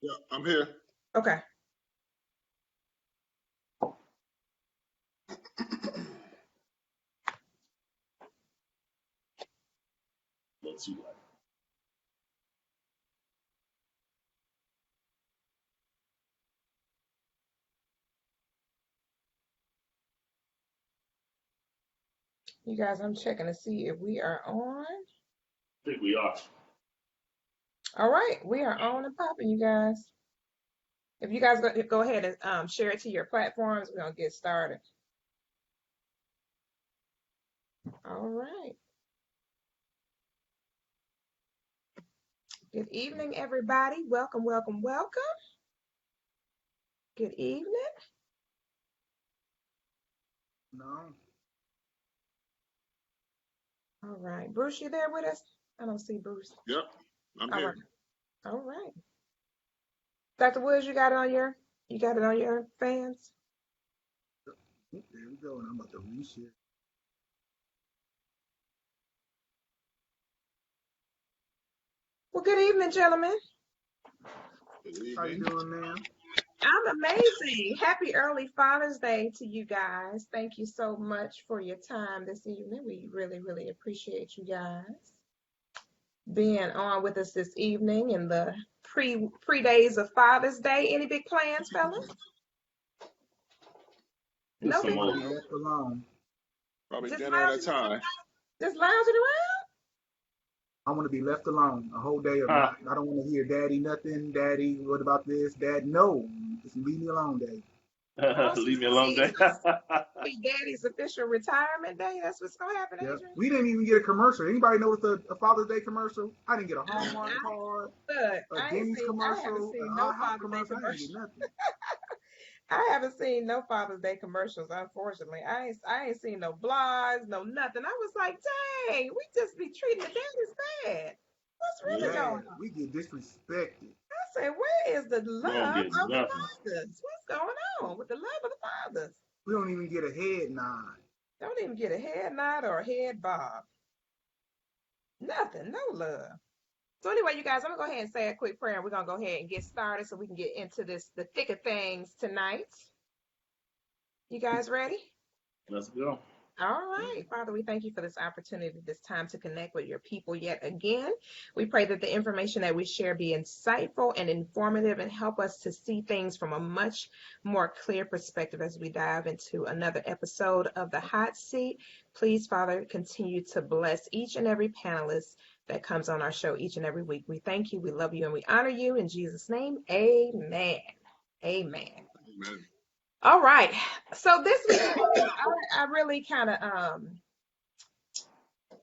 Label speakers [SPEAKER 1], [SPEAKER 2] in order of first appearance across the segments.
[SPEAKER 1] Yeah, I'm here.
[SPEAKER 2] Okay.
[SPEAKER 1] Let's see what.
[SPEAKER 2] You guys, I'm checking to see if we are on.
[SPEAKER 1] I think we are.
[SPEAKER 2] All right, we are on and popping, you guys. If you guys go ahead and share it to your platforms, we're gonna get started. All right. Good evening, everybody. Welcome, welcome, welcome. Good evening.
[SPEAKER 3] No.
[SPEAKER 2] All right, Bruce, you there with us? I don't see Bruce.
[SPEAKER 1] Yep, I'm
[SPEAKER 2] All
[SPEAKER 1] here.
[SPEAKER 2] right. All right. Dr. Woods, you got it on your fans?
[SPEAKER 3] There we go. And I'm about to reshare.
[SPEAKER 2] Well, good evening, gentlemen.
[SPEAKER 1] Good
[SPEAKER 3] How you
[SPEAKER 1] evening.
[SPEAKER 3] doing, man?
[SPEAKER 2] I'm amazing. Happy early Father's Day to you guys. Thank you so much for your time this evening. We really, really appreciate you guys being on with us this evening in the pre days of Father's Day. Any big plans, fellas? No
[SPEAKER 1] Just some
[SPEAKER 2] big
[SPEAKER 3] Want to
[SPEAKER 1] more.
[SPEAKER 3] be left alone.
[SPEAKER 1] Probably
[SPEAKER 2] just
[SPEAKER 1] dinner at a
[SPEAKER 2] lounging,
[SPEAKER 1] time.
[SPEAKER 2] just lounging around.
[SPEAKER 3] I want to be left alone a whole day of not. I don't want to hear daddy nothing. Daddy, what about this? Dad, no. Just leave me alone, daddy.
[SPEAKER 2] Oh,
[SPEAKER 1] Leave me alone, Dave.
[SPEAKER 2] be Daddy's official retirement day. That's what's gonna happen,
[SPEAKER 3] Yep.
[SPEAKER 2] Adrian.
[SPEAKER 3] We didn't even get a commercial. Anybody notice a Father's Day commercial? I didn't get a
[SPEAKER 2] I,
[SPEAKER 3] Hallmark card,
[SPEAKER 2] look,
[SPEAKER 3] a Denny's
[SPEAKER 2] I haven't
[SPEAKER 3] commercial,
[SPEAKER 2] seen
[SPEAKER 3] an
[SPEAKER 2] no
[SPEAKER 3] IHOP
[SPEAKER 2] Father's Day
[SPEAKER 3] commercial. I didn't
[SPEAKER 2] commercial.
[SPEAKER 3] get nothing.
[SPEAKER 2] I haven't seen no Father's Day commercials, unfortunately. I ain't seen no blogs, no nothing. I was like, dang, we just be treating the daddies bad. What's really
[SPEAKER 1] Yeah.
[SPEAKER 2] going
[SPEAKER 3] Bad.
[SPEAKER 2] on?
[SPEAKER 3] We get disrespected.
[SPEAKER 2] I said, where is the
[SPEAKER 1] We don't
[SPEAKER 2] love
[SPEAKER 1] get
[SPEAKER 2] of the
[SPEAKER 1] nothing.
[SPEAKER 2] fathers? What's going on with the love of the fathers?
[SPEAKER 3] We don't even get a head nod.
[SPEAKER 2] Don't even get a head nod or a head bob. Nothing, no love. So anyway, you guys, I'm gonna go ahead and say a quick prayer and we're gonna go ahead and get started so we can get into the thick of things tonight. You guys ready?
[SPEAKER 1] Let's go.
[SPEAKER 2] All right, Father, we thank you for this opportunity, this time to connect with your people yet again. We pray that the information that we share be insightful and informative and help us to see things from a much more clear perspective as we dive into another episode of The Hot Seat. Please, Father, continue to bless each and every panelist that comes on our show each and every week. We thank you, we love you, and we honor you. In Jesus' name, amen. Amen.
[SPEAKER 1] Amen.
[SPEAKER 2] All right. So this week, I really kind of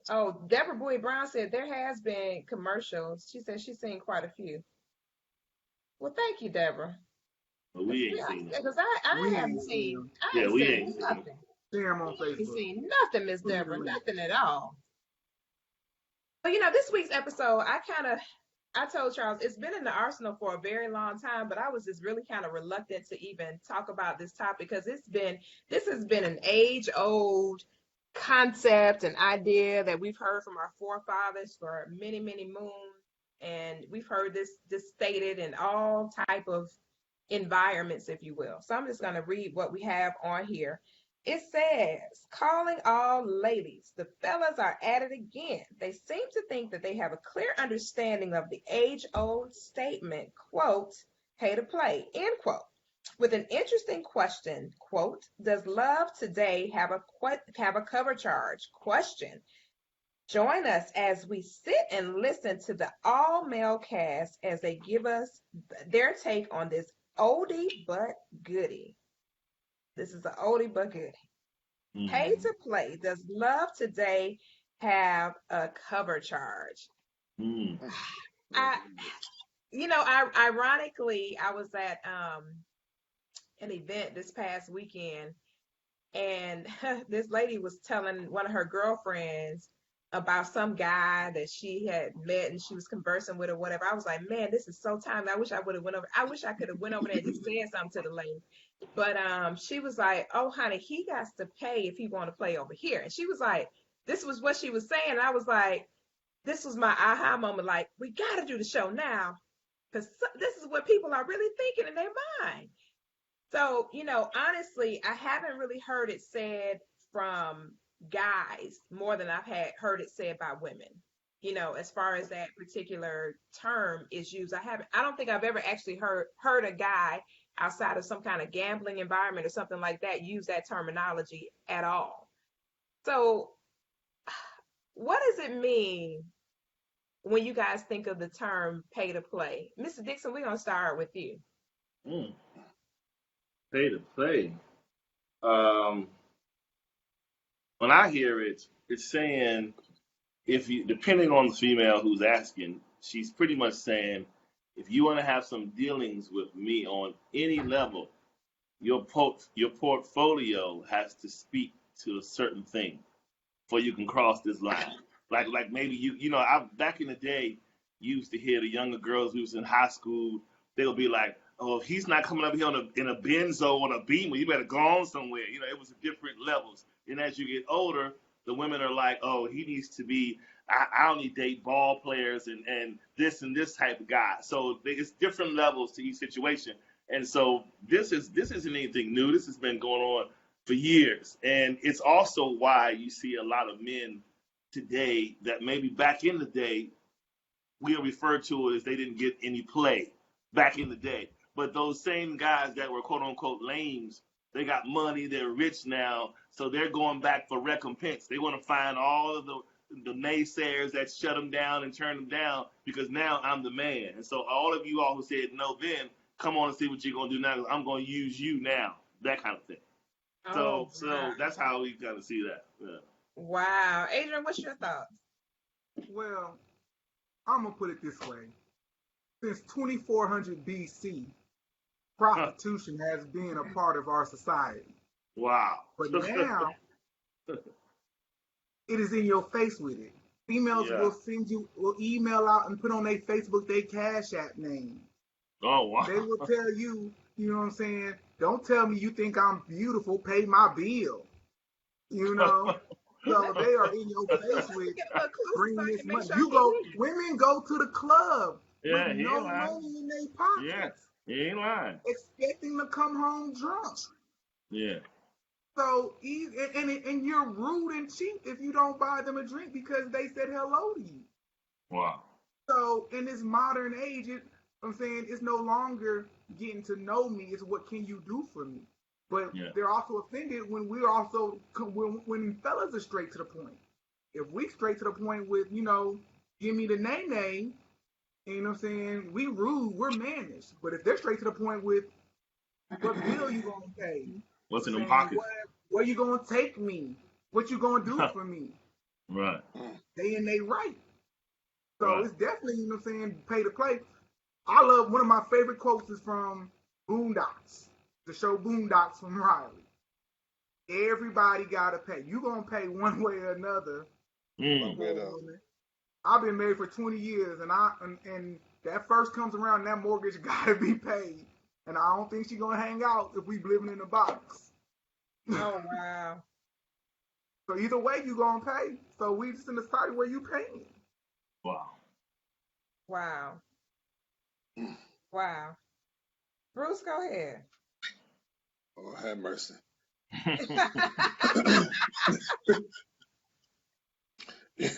[SPEAKER 2] oh, Deborah Boyd Brown said there has been commercials. She said she's seen quite a few. Well, thank you, Deborah.
[SPEAKER 1] But we ain't seen them.
[SPEAKER 2] Because I
[SPEAKER 3] We
[SPEAKER 2] haven't
[SPEAKER 3] ain't seen
[SPEAKER 2] seen
[SPEAKER 3] them.
[SPEAKER 2] I
[SPEAKER 1] Yeah,
[SPEAKER 2] ain't
[SPEAKER 1] we
[SPEAKER 2] seen
[SPEAKER 1] ain't seen them.
[SPEAKER 2] nothing.
[SPEAKER 3] Share them on
[SPEAKER 2] I ain't
[SPEAKER 3] Facebook.
[SPEAKER 2] seen nothing, Miss
[SPEAKER 3] Put in the
[SPEAKER 2] Deborah.
[SPEAKER 3] link.
[SPEAKER 2] Nothing at all. But this week's episode, I told Charles it's been in the arsenal for a very long time, but I was just really kind of reluctant to even talk about this topic because this has been an age-old concept and idea that we've heard from our forefathers for many, many moons, and we've heard this stated in all type of environments, if you will. So I'm just going to read what we have on here. It says, calling all ladies, the fellas are at it again. They seem to think that they have a clear understanding of the age-old statement, quote, pay to play, end quote. With an interesting question, quote, does love today have a cover charge? Question. Join us as we sit and listen to the all-male cast as they give us their take on this oldie but goodie. This is an oldie but goodie. Pay to play. Does love today have a cover charge?
[SPEAKER 1] Mm.
[SPEAKER 2] Ironically, I was at an event this past weekend, and this lady was telling one of her girlfriends about some guy that she had met and she was conversing with or whatever. I was like, man, this is so timely. I wish I would have went over. I wish I could have went over there and just said something to the lady. But she was like, oh, honey, he got to pay if he want to play over here. And she was like, this was what she was saying. And I was like, this was my aha moment. Like, we got to do the show now. because this is what people are really thinking in their mind. So, honestly, I haven't really heard it said from guys more than I've heard it said by women. As far as that particular term is used, I don't think I've ever actually heard a guy outside of some kind of gambling environment or something like that use that terminology at all. So, what does it mean when you guys think of the term pay to play? Mr. Dixon, we're going to start with you.
[SPEAKER 1] Mm. Pay to play. Um, when I hear it, it's saying if you, depending on the female who's asking, she's pretty much saying, if you want to have some dealings with me on any level, your portfolio has to speak to a certain thing before you can cross this line. Like maybe I back in the day used to hear the younger girls who was in high school, they'll be like, oh, if he's not coming up here in a Benzo on a Beamer, you better go on somewhere. It was different levels. And as you get older, the women are like, oh, he needs to be, I only date ball players and this type of guy. So it's different levels to each situation. And so this isn't anything new. This has been going on for years. And it's also why you see a lot of men today that maybe back in the day we'll refer to as they didn't get any play back in the day. But those same guys that were quote unquote lames, they got money, they're rich now, so they're going back for recompense. They want to find all of the naysayers that shut them down and turn them down because now I'm the man. And so all of you all who said no then, come on and see what you're going to do now. I'm going to use you now, that kind of thing.
[SPEAKER 2] Oh,
[SPEAKER 1] So
[SPEAKER 2] wow.
[SPEAKER 1] that's how we kind of see that. Yeah.
[SPEAKER 2] Wow. Adrian, what's your thoughts?
[SPEAKER 3] Well, I'm going to put it this way. Since 2400 BC, prostitution has been a part of our society.
[SPEAKER 1] Wow.
[SPEAKER 3] But now, it is in your face with it. Females will email out and put on their Facebook their Cash App name.
[SPEAKER 1] Oh, wow.
[SPEAKER 3] They will tell you, you know what I'm saying, don't tell me you think I'm beautiful, pay my bill. So they are in your face with bringing this money. Women go to the club with no money in their pockets.
[SPEAKER 1] Yeah, he ain't lying.
[SPEAKER 3] Expecting to come home drunk.
[SPEAKER 1] Yeah.
[SPEAKER 3] So, and you're rude and cheap if you don't buy them a drink because they said hello to you.
[SPEAKER 1] Wow.
[SPEAKER 3] So, in this modern age, I'm saying it's no longer getting to know me. It's what can you do for me? But they're also offended when when fellas are straight to the point. If we straight to the point with, give me the name, you know what I'm saying? We rude, we're mannish. But if they're straight to the point with what bill you gonna pay?
[SPEAKER 1] What's in them pockets?
[SPEAKER 3] Where you gonna take me? What you gonna do for me?
[SPEAKER 1] Right.
[SPEAKER 3] They in they right. So it's definitely, you know what I'm saying, pay to play. I love, one of my favorite quotes is from Boondocks, the show Boondocks from Riley. Everybody gotta pay. You gonna pay one way or another. I've been married for 20 years, and that first comes around, that mortgage gotta be paid. And I don't think she's gonna hang out if we living in a box.
[SPEAKER 2] Oh, wow.
[SPEAKER 3] So either way, you gonna pay. So we just in the society where you paying.
[SPEAKER 1] Wow.
[SPEAKER 2] Wow. Wow. Bruce, go ahead.
[SPEAKER 4] Oh, have mercy.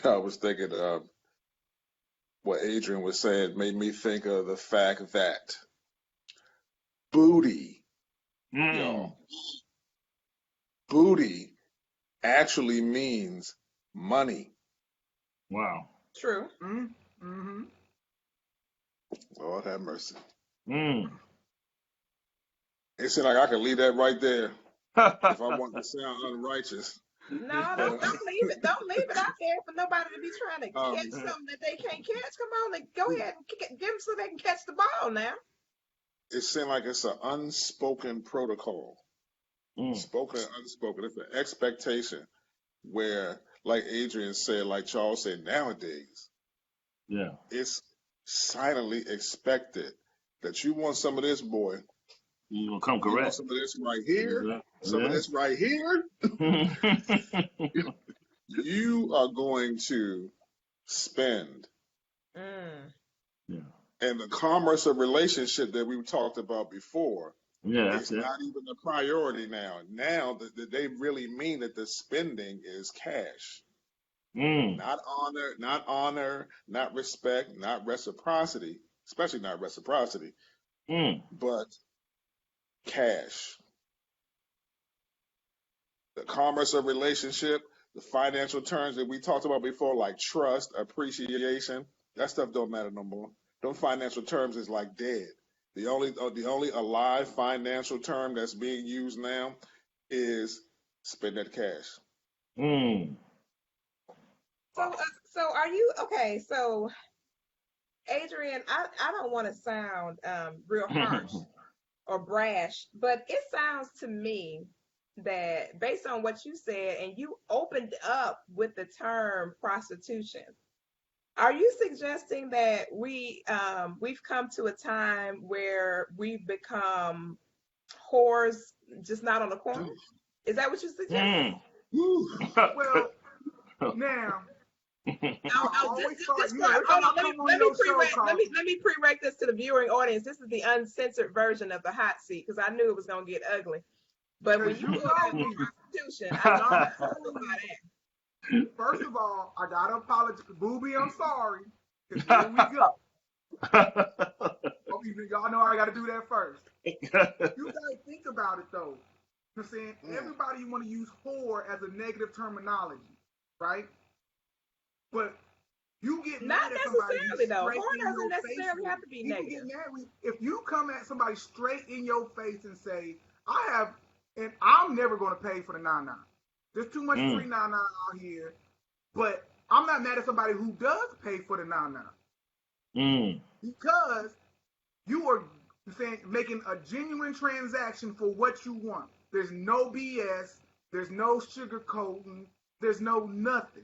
[SPEAKER 4] I was thinking what Adrian was saying made me think of the fact that booty, y'all, booty actually means money.
[SPEAKER 1] Wow.
[SPEAKER 2] True.
[SPEAKER 3] Mm-hmm.
[SPEAKER 4] Lord have mercy.
[SPEAKER 1] Mm.
[SPEAKER 4] It seems like I could leave that right there if I want to sound unrighteous.
[SPEAKER 2] No, don't leave it. Don't leave it out there for nobody to be trying to catch something that they can't catch. Come on, go ahead and get them so they can catch the ball now.
[SPEAKER 4] It seems like it's an unspoken protocol. Spoken and unspoken. It's an expectation where, like Adrian said, like Charles said, nowadays, it's silently expected that you want some of this, boy.
[SPEAKER 1] You gonna come correct.
[SPEAKER 4] You want some of this right here. Some of this right here. You are going to spend. And the commerce of relationship that we talked about before,
[SPEAKER 1] that's
[SPEAKER 4] it's not even a priority now. Now they really mean that the spending is cash. Not honor, not respect, not reciprocity, especially not reciprocity, but cash. The commerce of relationship, the financial terms that we talked about before, like trust, appreciation, that stuff don't matter no more. Those financial terms is like dead. The only alive financial term that's being used now is spend that cash.
[SPEAKER 2] So are you okay? So Adrian, I don't want to sound real harsh or brash, but it sounds to me that based on what you said, and you opened up with the term prostitution, are you suggesting that we've come to a time where we've become whores, just not on the corner? Is that what you suggest?
[SPEAKER 3] Well, now.
[SPEAKER 2] Let me pre-rec this to the viewing audience. This is the uncensored version of the hot seat because I knew it was gonna get ugly. But when you go down to prostitution, I don't know about that.
[SPEAKER 3] First of all, I gotta apologize, Booby. I'm sorry. Here we go. Y'all know I gotta do that first. You gotta think about it though. You know what I'm saying? Everybody want to use whore as a negative terminology, right? But you get
[SPEAKER 2] not
[SPEAKER 3] mad at somebody
[SPEAKER 2] necessarily though.
[SPEAKER 3] Whore
[SPEAKER 2] doesn't necessarily have to be negative.
[SPEAKER 3] Get mad if you come at somebody straight in your face and say, and I'm never going to pay for the 99. There's too much free 99 out here. But I'm not mad at somebody who does pay for the 99. Because you are making a genuine transaction for what you want. There's no BS. There's no sugarcoating. There's no nothing.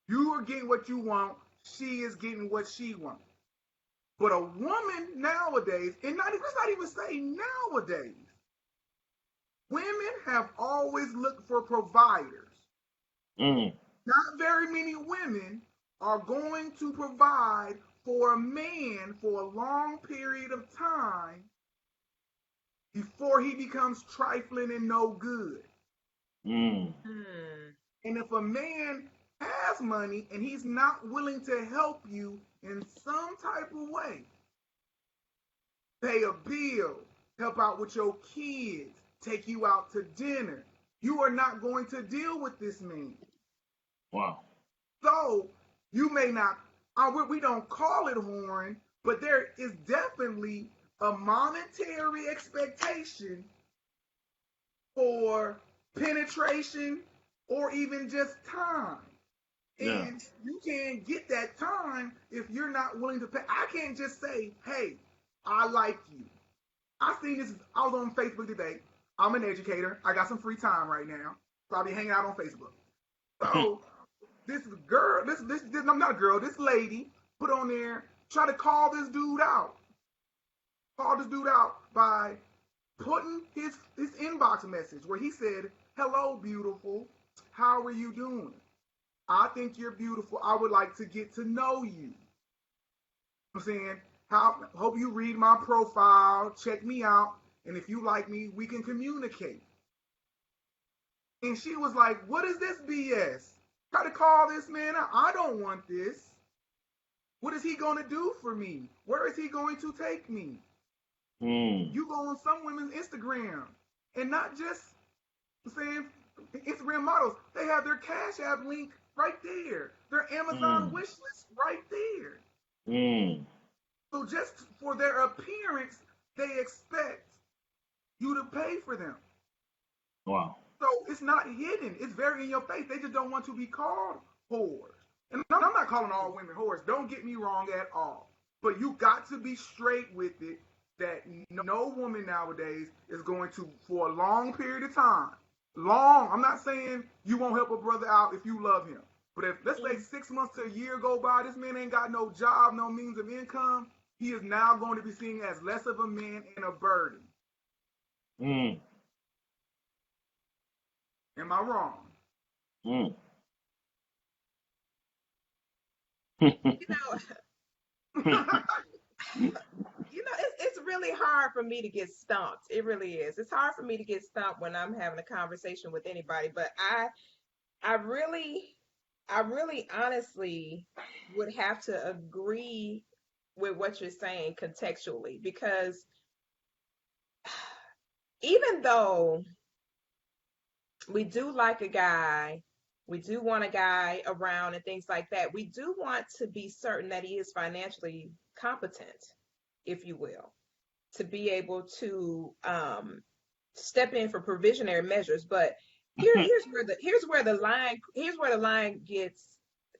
[SPEAKER 3] You are getting what you want. She is getting what she wants. But a woman nowadays, and let's not even say nowadays, women have always looked for providers. Not very many women are going to provide for a man for a long period of time before he becomes trifling and no good. And if a man has money and he's not willing to help you in some type of way, pay a bill, help out with your kids, take you out to dinner, you are not going to deal with this man.
[SPEAKER 1] Wow.
[SPEAKER 3] So you may not, we don't call it whoring, but there is definitely a monetary expectation for penetration or even just time. And you can't get that time if you're not willing to pay. I can't just say, hey, I like you. I seen this, I was on Facebook today. I'm an educator. I got some free time right now. So I'll be hanging out on Facebook. So this girl, I'm not a girl, this lady put on there, try to call this dude out. Call this dude out by putting his inbox message where he said, hello, beautiful. How are you doing? I think you're beautiful. I would like to get to know you. I'm saying, hope you read my profile, check me out, and if you like me, we can communicate. And she was like, what is this BS? Try to call this man out. I don't want this. What is he going to do for me? Where is he going to take me? You go on some women's Instagram, and not just saying Instagram models, they have their Cash App link right there. Their Amazon wish list right there. So just for their appearance, they expect you to pay for them.
[SPEAKER 1] Wow.
[SPEAKER 3] So it's not hidden. It's very in your face. They just don't want to be called whores. And I'm not calling all women whores. Don't get me wrong at all. But you got to be straight with it that no woman nowadays is going to, for a long period of time, I'm not saying you won't help a brother out if you love him. But if, let's say 6 months to a year go by, this man ain't got no job, no means of income, he is now going to be seen as less of a man and a burden. Am I wrong?
[SPEAKER 2] You know, It's really hard for me to get stumped. It really is. It's hard for me to get stumped when I'm having a conversation with anybody. But I really, I really honestly would have to agree with what you're saying contextually, because even though we do like a guy, we do want a guy around and things like that, we do want to be certain that he is financially competent, if you will, to be able to step in for provisionary measures. But here's where the line gets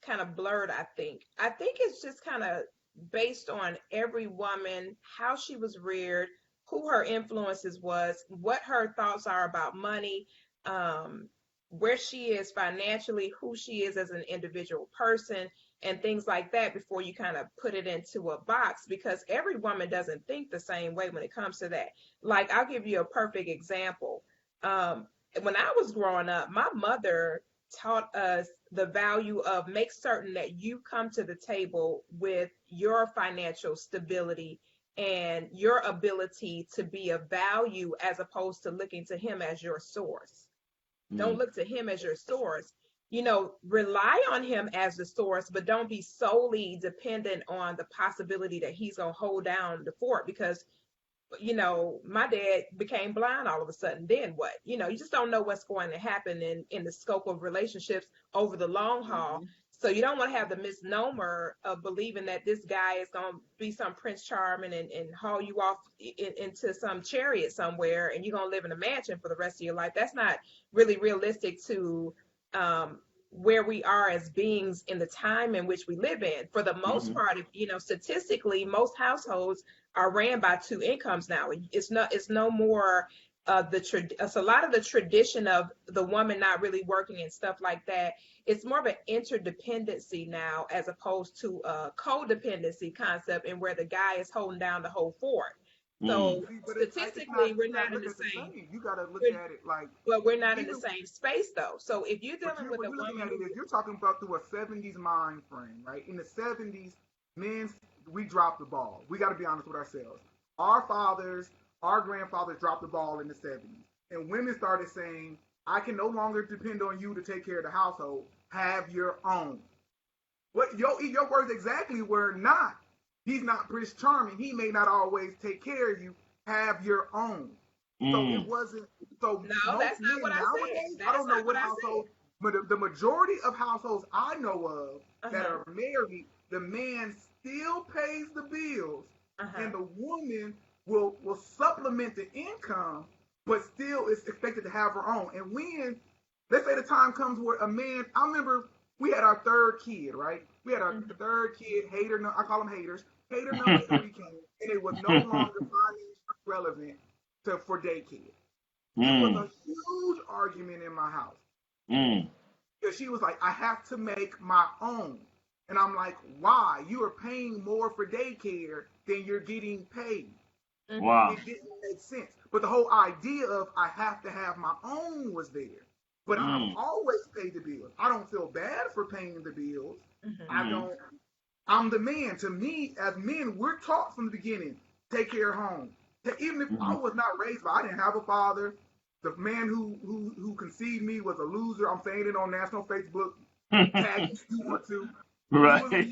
[SPEAKER 2] kind of blurred. I think it's just kind of based on every woman, how she was reared, who her influences was, what her thoughts are about money, um, where she is financially, who she is as an individual person, and things like that, before you kind of put it into a box, because every woman doesn't think the same way when it comes to that. Like, I'll give you a perfect example. When I was growing up, my mother taught us the value of make certain that you come to the table with your financial stability and your ability to be of value, as opposed to looking to him as your source. Don't look to him as your source. Rely on him as the source, but don't be solely dependent on the possibility that he's going to hold down the fort, because my dad became blind all of a sudden. Then what? You just don't know what's going to happen in the scope of relationships over the long haul.
[SPEAKER 3] Mm-hmm.
[SPEAKER 2] So you don't want to have the misnomer of believing that this guy is going to be some Prince Charming and haul you off into some chariot somewhere, and you're going to live in a mansion for the rest of your life. That's not really realistic to where we are as beings in the time in which we live in. For the most part, statistically, most households are ran by two incomes now. It's no more it's a lot of the tradition of the woman not really working and stuff like that. It's more of an interdependency now, as opposed to a codependency concept, and where the guy is holding down the whole fort. So statistically, we're not in the same.
[SPEAKER 3] You got to look at it like.
[SPEAKER 2] But we're not in the same space, though. So if you're dealing with a woman,
[SPEAKER 3] if you're talking about through a '70s mind frame, right? In the '70s, we dropped the ball. We got to be honest with ourselves. Our fathers, our grandfathers dropped the ball in the '70s, and women started saying, "I can no longer depend on you to take care of the household. Have your own." What your words exactly were not. He's not Prince Charming. He may not always take care of you. Have your own. So it wasn't. So
[SPEAKER 2] no, that's not what I said.
[SPEAKER 3] I don't know what household, but the majority of households I know of that are married, the man still pays the bills, and the woman will supplement the income, but still is expected to have her own. And when, let's say the time comes where a man, I remember we had our third kid, right? We had our third kid, I call them haters. Hater number 3 came, and it was no longer financially relevant for daycare. It was a huge argument in my house. Because she was like, I have to make my own. And I'm like, why? You are paying more for daycare than you're getting paid.
[SPEAKER 1] Wow.
[SPEAKER 3] It didn't make sense. But the whole idea of I have to have my own was there. But I've always paid the bills. I don't feel bad for paying the bills. I'm the man. To me, as men, we're taught from the beginning, take care of home. Even if I was not raised by, I didn't have a father. The man who conceived me was a loser. I'm saying it on national Facebook. Tag if you want to.
[SPEAKER 1] Right.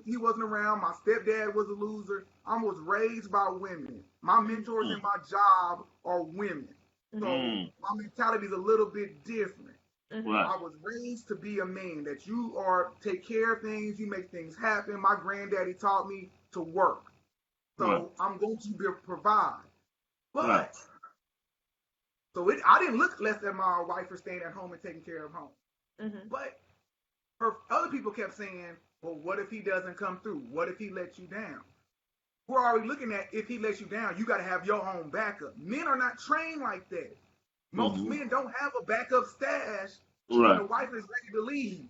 [SPEAKER 3] He wasn't around. My stepdad was a loser. I was raised by women. My mentors in my job are women. So my mentality is a little bit different.
[SPEAKER 1] Right.
[SPEAKER 3] I was raised to be a man, that you take care of things, you make things happen. My granddaddy taught me to work. So I'm going to provide. But, I didn't look less than my wife for staying at home and taking care of home. But other people kept saying, well, what if he doesn't come through? What if he lets you down? We're already looking at, if he lets you down, you got to have your own backup. Men are not trained like that. Most men don't have a backup stash when the wife is ready to leave.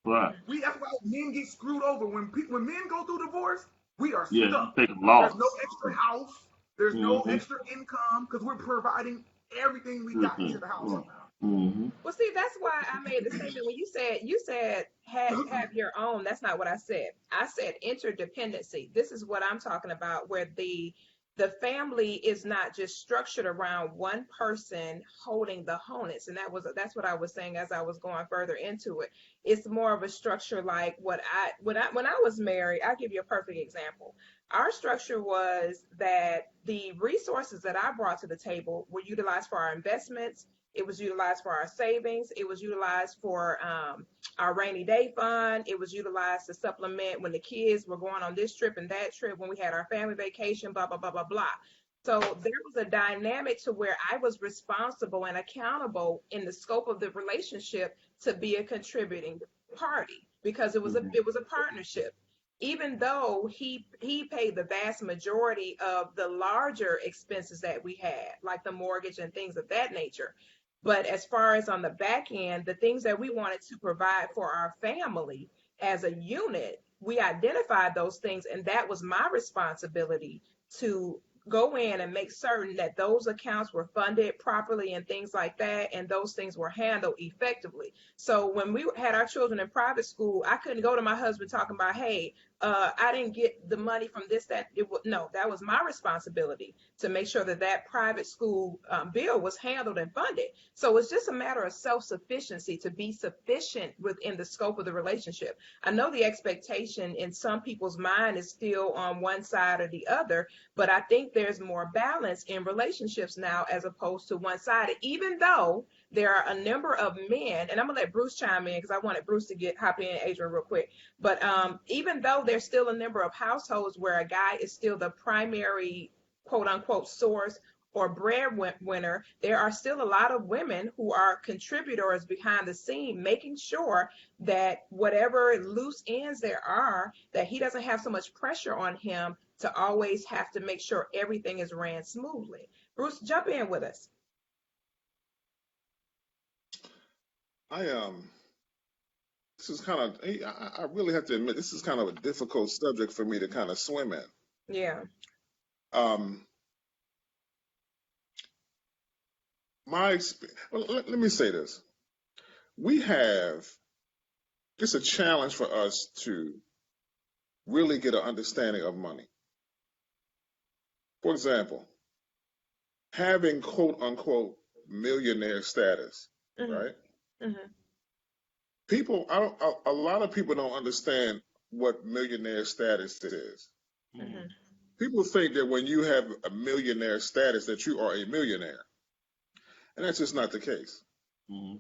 [SPEAKER 1] Right.
[SPEAKER 3] That's why men get screwed over. When men go through divorce, we are stuck.
[SPEAKER 1] There's no
[SPEAKER 3] extra house. There's no extra income, because we're providing everything we got into the house.
[SPEAKER 1] Mm-hmm.
[SPEAKER 2] Well, see, that's why I made the statement when you said have your own. That's not what I said. I said interdependency. This is what I'm talking about, where the family is not just structured around one person holding the honus, and that's what I was saying as I was going further into it. It's more of a structure like when I was married. I'll give you a perfect example. Our structure was that the resources that I brought to the table were utilized for our investments. It was utilized for our savings. It was utilized for our rainy day fund. It was utilized to supplement when the kids were going on this trip and that trip, when we had our family vacation, blah, blah, blah, blah, blah. So there was a dynamic to where I was responsible and accountable in the scope of the relationship to be a contributing party, because it was a partnership. Even though he paid the vast majority of the larger expenses that we had, like the mortgage and things of that nature. But as far as on the back end, the things that we wanted to provide for our family as a unit, we identified those things, and that was my responsibility to go in and make certain that those accounts were funded properly and things like that, and those things were handled effectively. So when we had our children in private school, I couldn't go to my husband talking about, hey, I didn't get the money from this, that. No, that was my responsibility to make sure that that private school bill was handled and funded. So it's just a matter of self-sufficiency, to be sufficient within the scope of the relationship. I know the expectation in some people's mind is still on one side or the other, but I think there's more balance in relationships now as opposed to one-sided, even though there are a number of men, and I'm gonna let Bruce chime in because I wanted Bruce to hop in, Adrian, real quick. But even though there's still a number of households where a guy is still the primary quote unquote source or breadwinner, there are still a lot of women who are contributors behind the scene, making sure that whatever loose ends there are, that he doesn't have so much pressure on him to always have to make sure everything is ran smoothly. Bruce, jump in with us.
[SPEAKER 4] This is kind of, I really have to admit, this is kind of a difficult subject for me to kind of swim in.
[SPEAKER 2] Yeah.
[SPEAKER 4] Well, let me say this. It's a challenge for us to really get an understanding of money. For example, having quote unquote millionaire status,
[SPEAKER 2] Mm-hmm.
[SPEAKER 4] right?
[SPEAKER 2] Mm-hmm.
[SPEAKER 4] A lot of people don't understand what millionaire status is.
[SPEAKER 2] Mm-hmm.
[SPEAKER 4] People think that when you have a millionaire status that you are a millionaire, and that's just not the case.
[SPEAKER 1] Mm-hmm.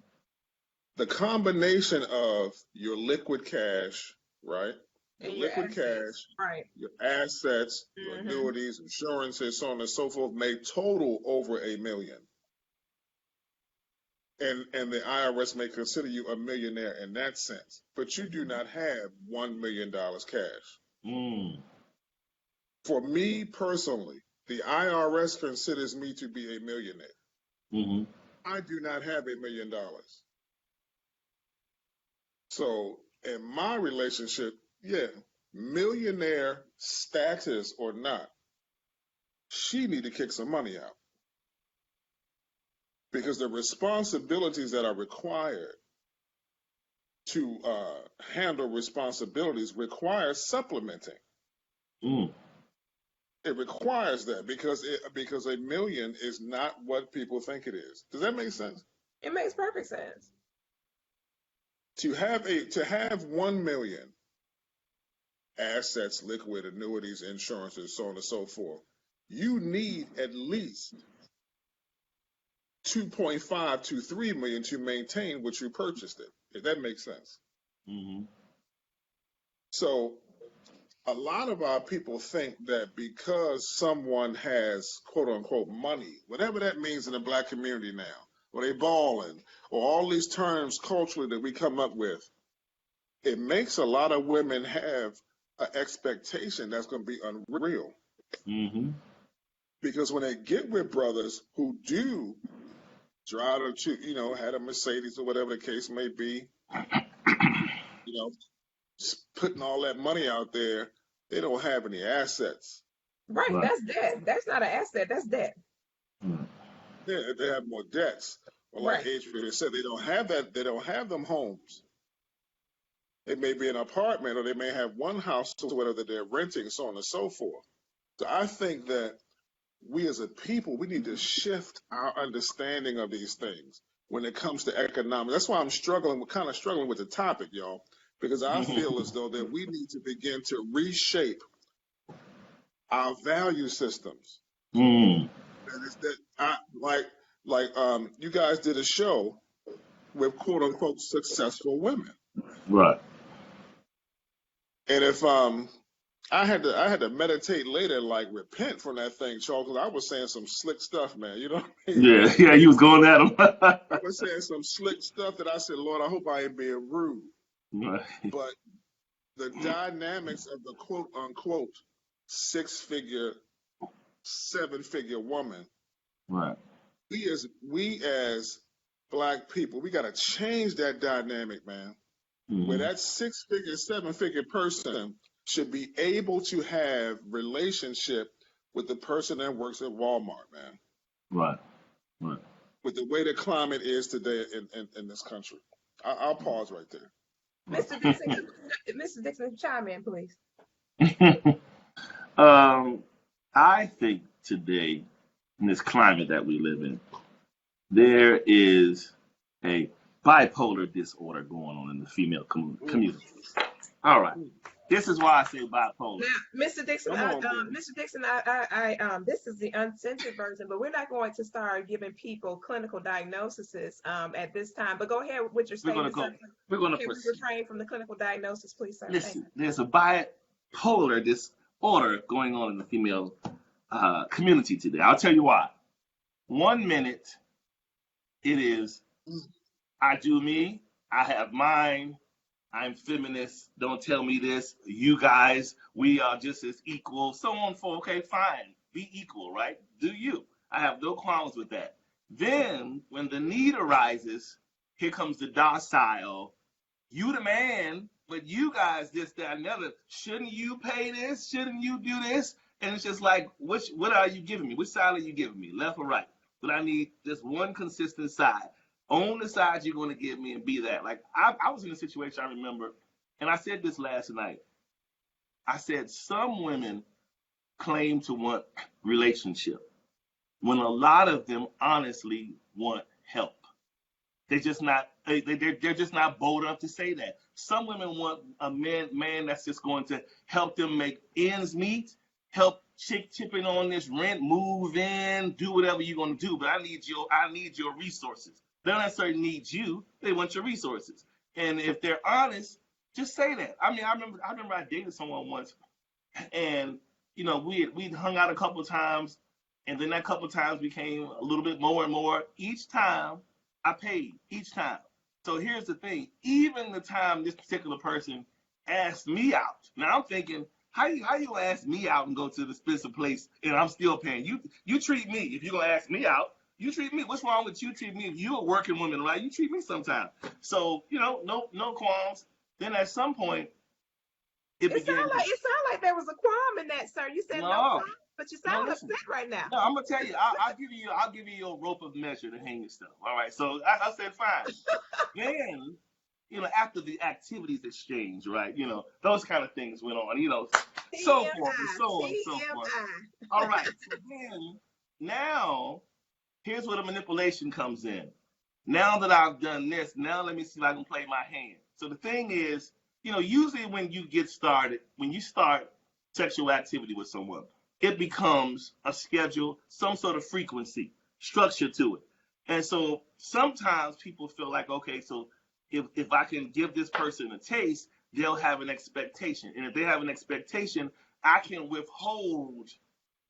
[SPEAKER 4] The combination of your liquid cash, right? Your liquid cash,
[SPEAKER 2] right?
[SPEAKER 4] Your assets, your annuities, insurances, so on and so forth, may total over $1 million. And the IRS may consider you a millionaire in that sense, but you do not have $1 million cash.
[SPEAKER 1] Mm.
[SPEAKER 4] For me personally, the IRS considers me to be a millionaire.
[SPEAKER 1] Mm-hmm.
[SPEAKER 4] I do not have $1 million. So in my relationship, yeah, millionaire status or not, she need to kick some money out. Because the responsibilities that are required to handle responsibilities require supplementing.
[SPEAKER 1] Mm.
[SPEAKER 4] It requires that because $1 million is not what people think it is. Does that make sense?
[SPEAKER 2] It makes perfect sense.
[SPEAKER 4] To have 1 million assets, liquid, annuities, insurances, so on and so forth, you need at least 2.5 to 3 million to maintain what you purchased it. If that makes sense.
[SPEAKER 1] Mm-hmm.
[SPEAKER 4] So a lot of our people think that because someone has quote unquote money, whatever that means in the black community now, or they balling, or all these terms culturally that we come up with, it makes a lot of women have an expectation that's going to be unreal.
[SPEAKER 1] Mm-hmm.
[SPEAKER 4] Because when they get with brothers who do drive had a Mercedes or whatever the case may be, putting all that money out there, they don't have any assets.
[SPEAKER 2] Right, that's debt. That's not an asset, that's debt.
[SPEAKER 4] They have more debts. Well, like Adrian said, they don't have that. They don't have them homes. It may be an apartment, or they may have one house or whatever that they're renting, so on and so forth. So I think that we as a people, we need to shift our understanding of these things when it comes to economics. That's why I'm struggling. We're kind of struggling with the topic, y'all, because I feel as though that we need to begin to reshape our value systems. And it's that you guys did a show with quote unquote successful women.
[SPEAKER 1] Right.
[SPEAKER 4] And if I had to meditate later and like repent from that thing, Charles, because I was saying some slick stuff, man. You know what I
[SPEAKER 1] mean? Yeah, you was going at him.
[SPEAKER 4] I was saying some slick stuff that I said, Lord, I hope I ain't being rude.
[SPEAKER 1] Right.
[SPEAKER 4] But the dynamics of the quote unquote 6-figure, 7-figure woman.
[SPEAKER 1] Right.
[SPEAKER 4] We as Black people, we got to change that dynamic, man. Where that 6-figure, 7-figure person should be able to have relationship with the person that works at Walmart, man.
[SPEAKER 1] Right. Right.
[SPEAKER 4] With the way the climate is today in this country. I'll pause right there.
[SPEAKER 2] Mr. Dixon, chime in, please.
[SPEAKER 1] I think today, in this climate that we live in, there is a bipolar disorder going on in the female community. All right. This is why I say bipolar.
[SPEAKER 2] Now, Mr. Dixon, this is the uncensored version, but we're not going to start giving people clinical diagnoses at this time. But go ahead with your statement.
[SPEAKER 1] We're going to
[SPEAKER 2] refrain from the clinical diagnosis, please, sir.
[SPEAKER 1] Listen, there's a bipolar disorder going on in the female community today. I'll tell you why. 1 minute, it is, I do me, I have mine, I'm feminist, don't tell me this, you guys, we are just as equal, so on for, okay, fine, be equal, right? Do you. I have no qualms with that. Then, when the need arises, here comes the docile, you the man, but you guys, this, that, and the other, shouldn't you pay this? Shouldn't you do this? And it's just like, what are you giving me? Which side are you giving me, left or right? But I need just one consistent side. On the side you're going to give me and be that. Like, I was in a situation, I remember, and I said this last night. I said some women claim to want relationship when a lot of them honestly want help. They're just not bold enough to say that. Some women want a man that's just going to help them make ends meet, help chipping on this rent, move in, do whatever you're going to do. But I need your resources. They don't necessarily need you. They want your resources. And if they're honest, just say that. I mean, I remember I dated someone once, and we'd hung out a couple of times, and then that couple of times became a little bit more and more. Each time I paid, each time. So here's the thing. Even the time this particular person asked me out, now I'm thinking, how you ask me out and go to the expensive place and I'm still paying? You treat me, if you're gonna ask me out, you treat me. What's wrong with you treat me? If you're a working woman, right? You treat me sometime. So, no qualms. Then at some point, it sounded
[SPEAKER 2] like there was a qualm in that, sir. You said no qualm, but you sound upset right now.
[SPEAKER 1] No, I'm gonna tell you. I'll give you a rope of measure to hang your stuff. All right. So I said fine. Then, after the activities exchange, right? Those kind of things went on. So forth and so on and so forth. All right. So then, now, here's where the manipulation comes in. Now that I've done this, now let me see if I can play my hand. So the thing is, usually when you start sexual activity with someone, it becomes a schedule, some sort of frequency, structure to it. And so sometimes people feel like, okay, so if I can give this person a taste, they'll have an expectation. And if they have an expectation, I can withhold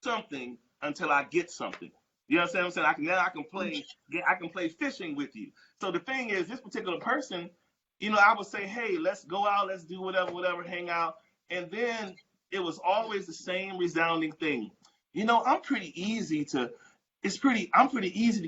[SPEAKER 1] something until I get something. You understand what I'm saying? I can play fishing with you. So the thing is, this particular person, I would say, hey, let's go out, let's do whatever, hang out. And then it was always the same resounding thing. I'm pretty easy to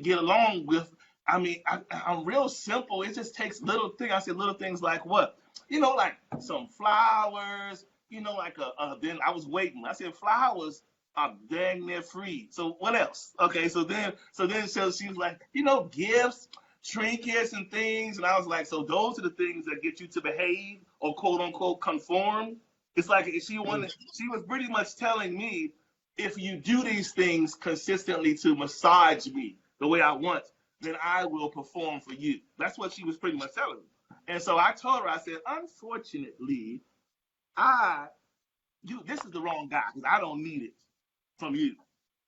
[SPEAKER 1] get along with. I mean, I'm real simple. It just takes little things. I said little things like what? Like some flowers, then I was waiting. I said flowers are dang near free. So what else? Okay, so then she was like, gifts. trinkets and things. And I was like, so those are the things that get you to behave or quote unquote conform. It's like she was pretty much telling me, if you do these things consistently to massage me the way I want, then I will perform for you. That's what she was pretty much telling me. And so I told her, I said, unfortunately, this is the wrong guy, because I don't need it from you.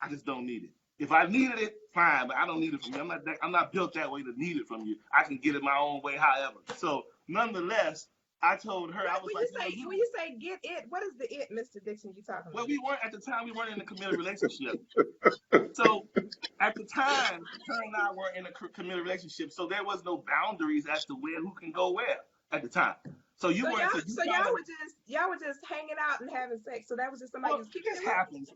[SPEAKER 1] I just don't need it. If I needed it, fine, but I don't need it from you. I'm not built that way to need it from you. I can get it my own way, however. So nonetheless, I told her, I was
[SPEAKER 2] when you say get it, what is the it, Mr. Dixon, you talking about?
[SPEAKER 1] Well, at the time we weren't in a committed relationship. So at the time, her and I were in a committed relationship, so there was no boundaries as to who can go where at the time. So y'all
[SPEAKER 2] were just hanging out and having sex. So that was just somebody just keeping
[SPEAKER 1] it happens.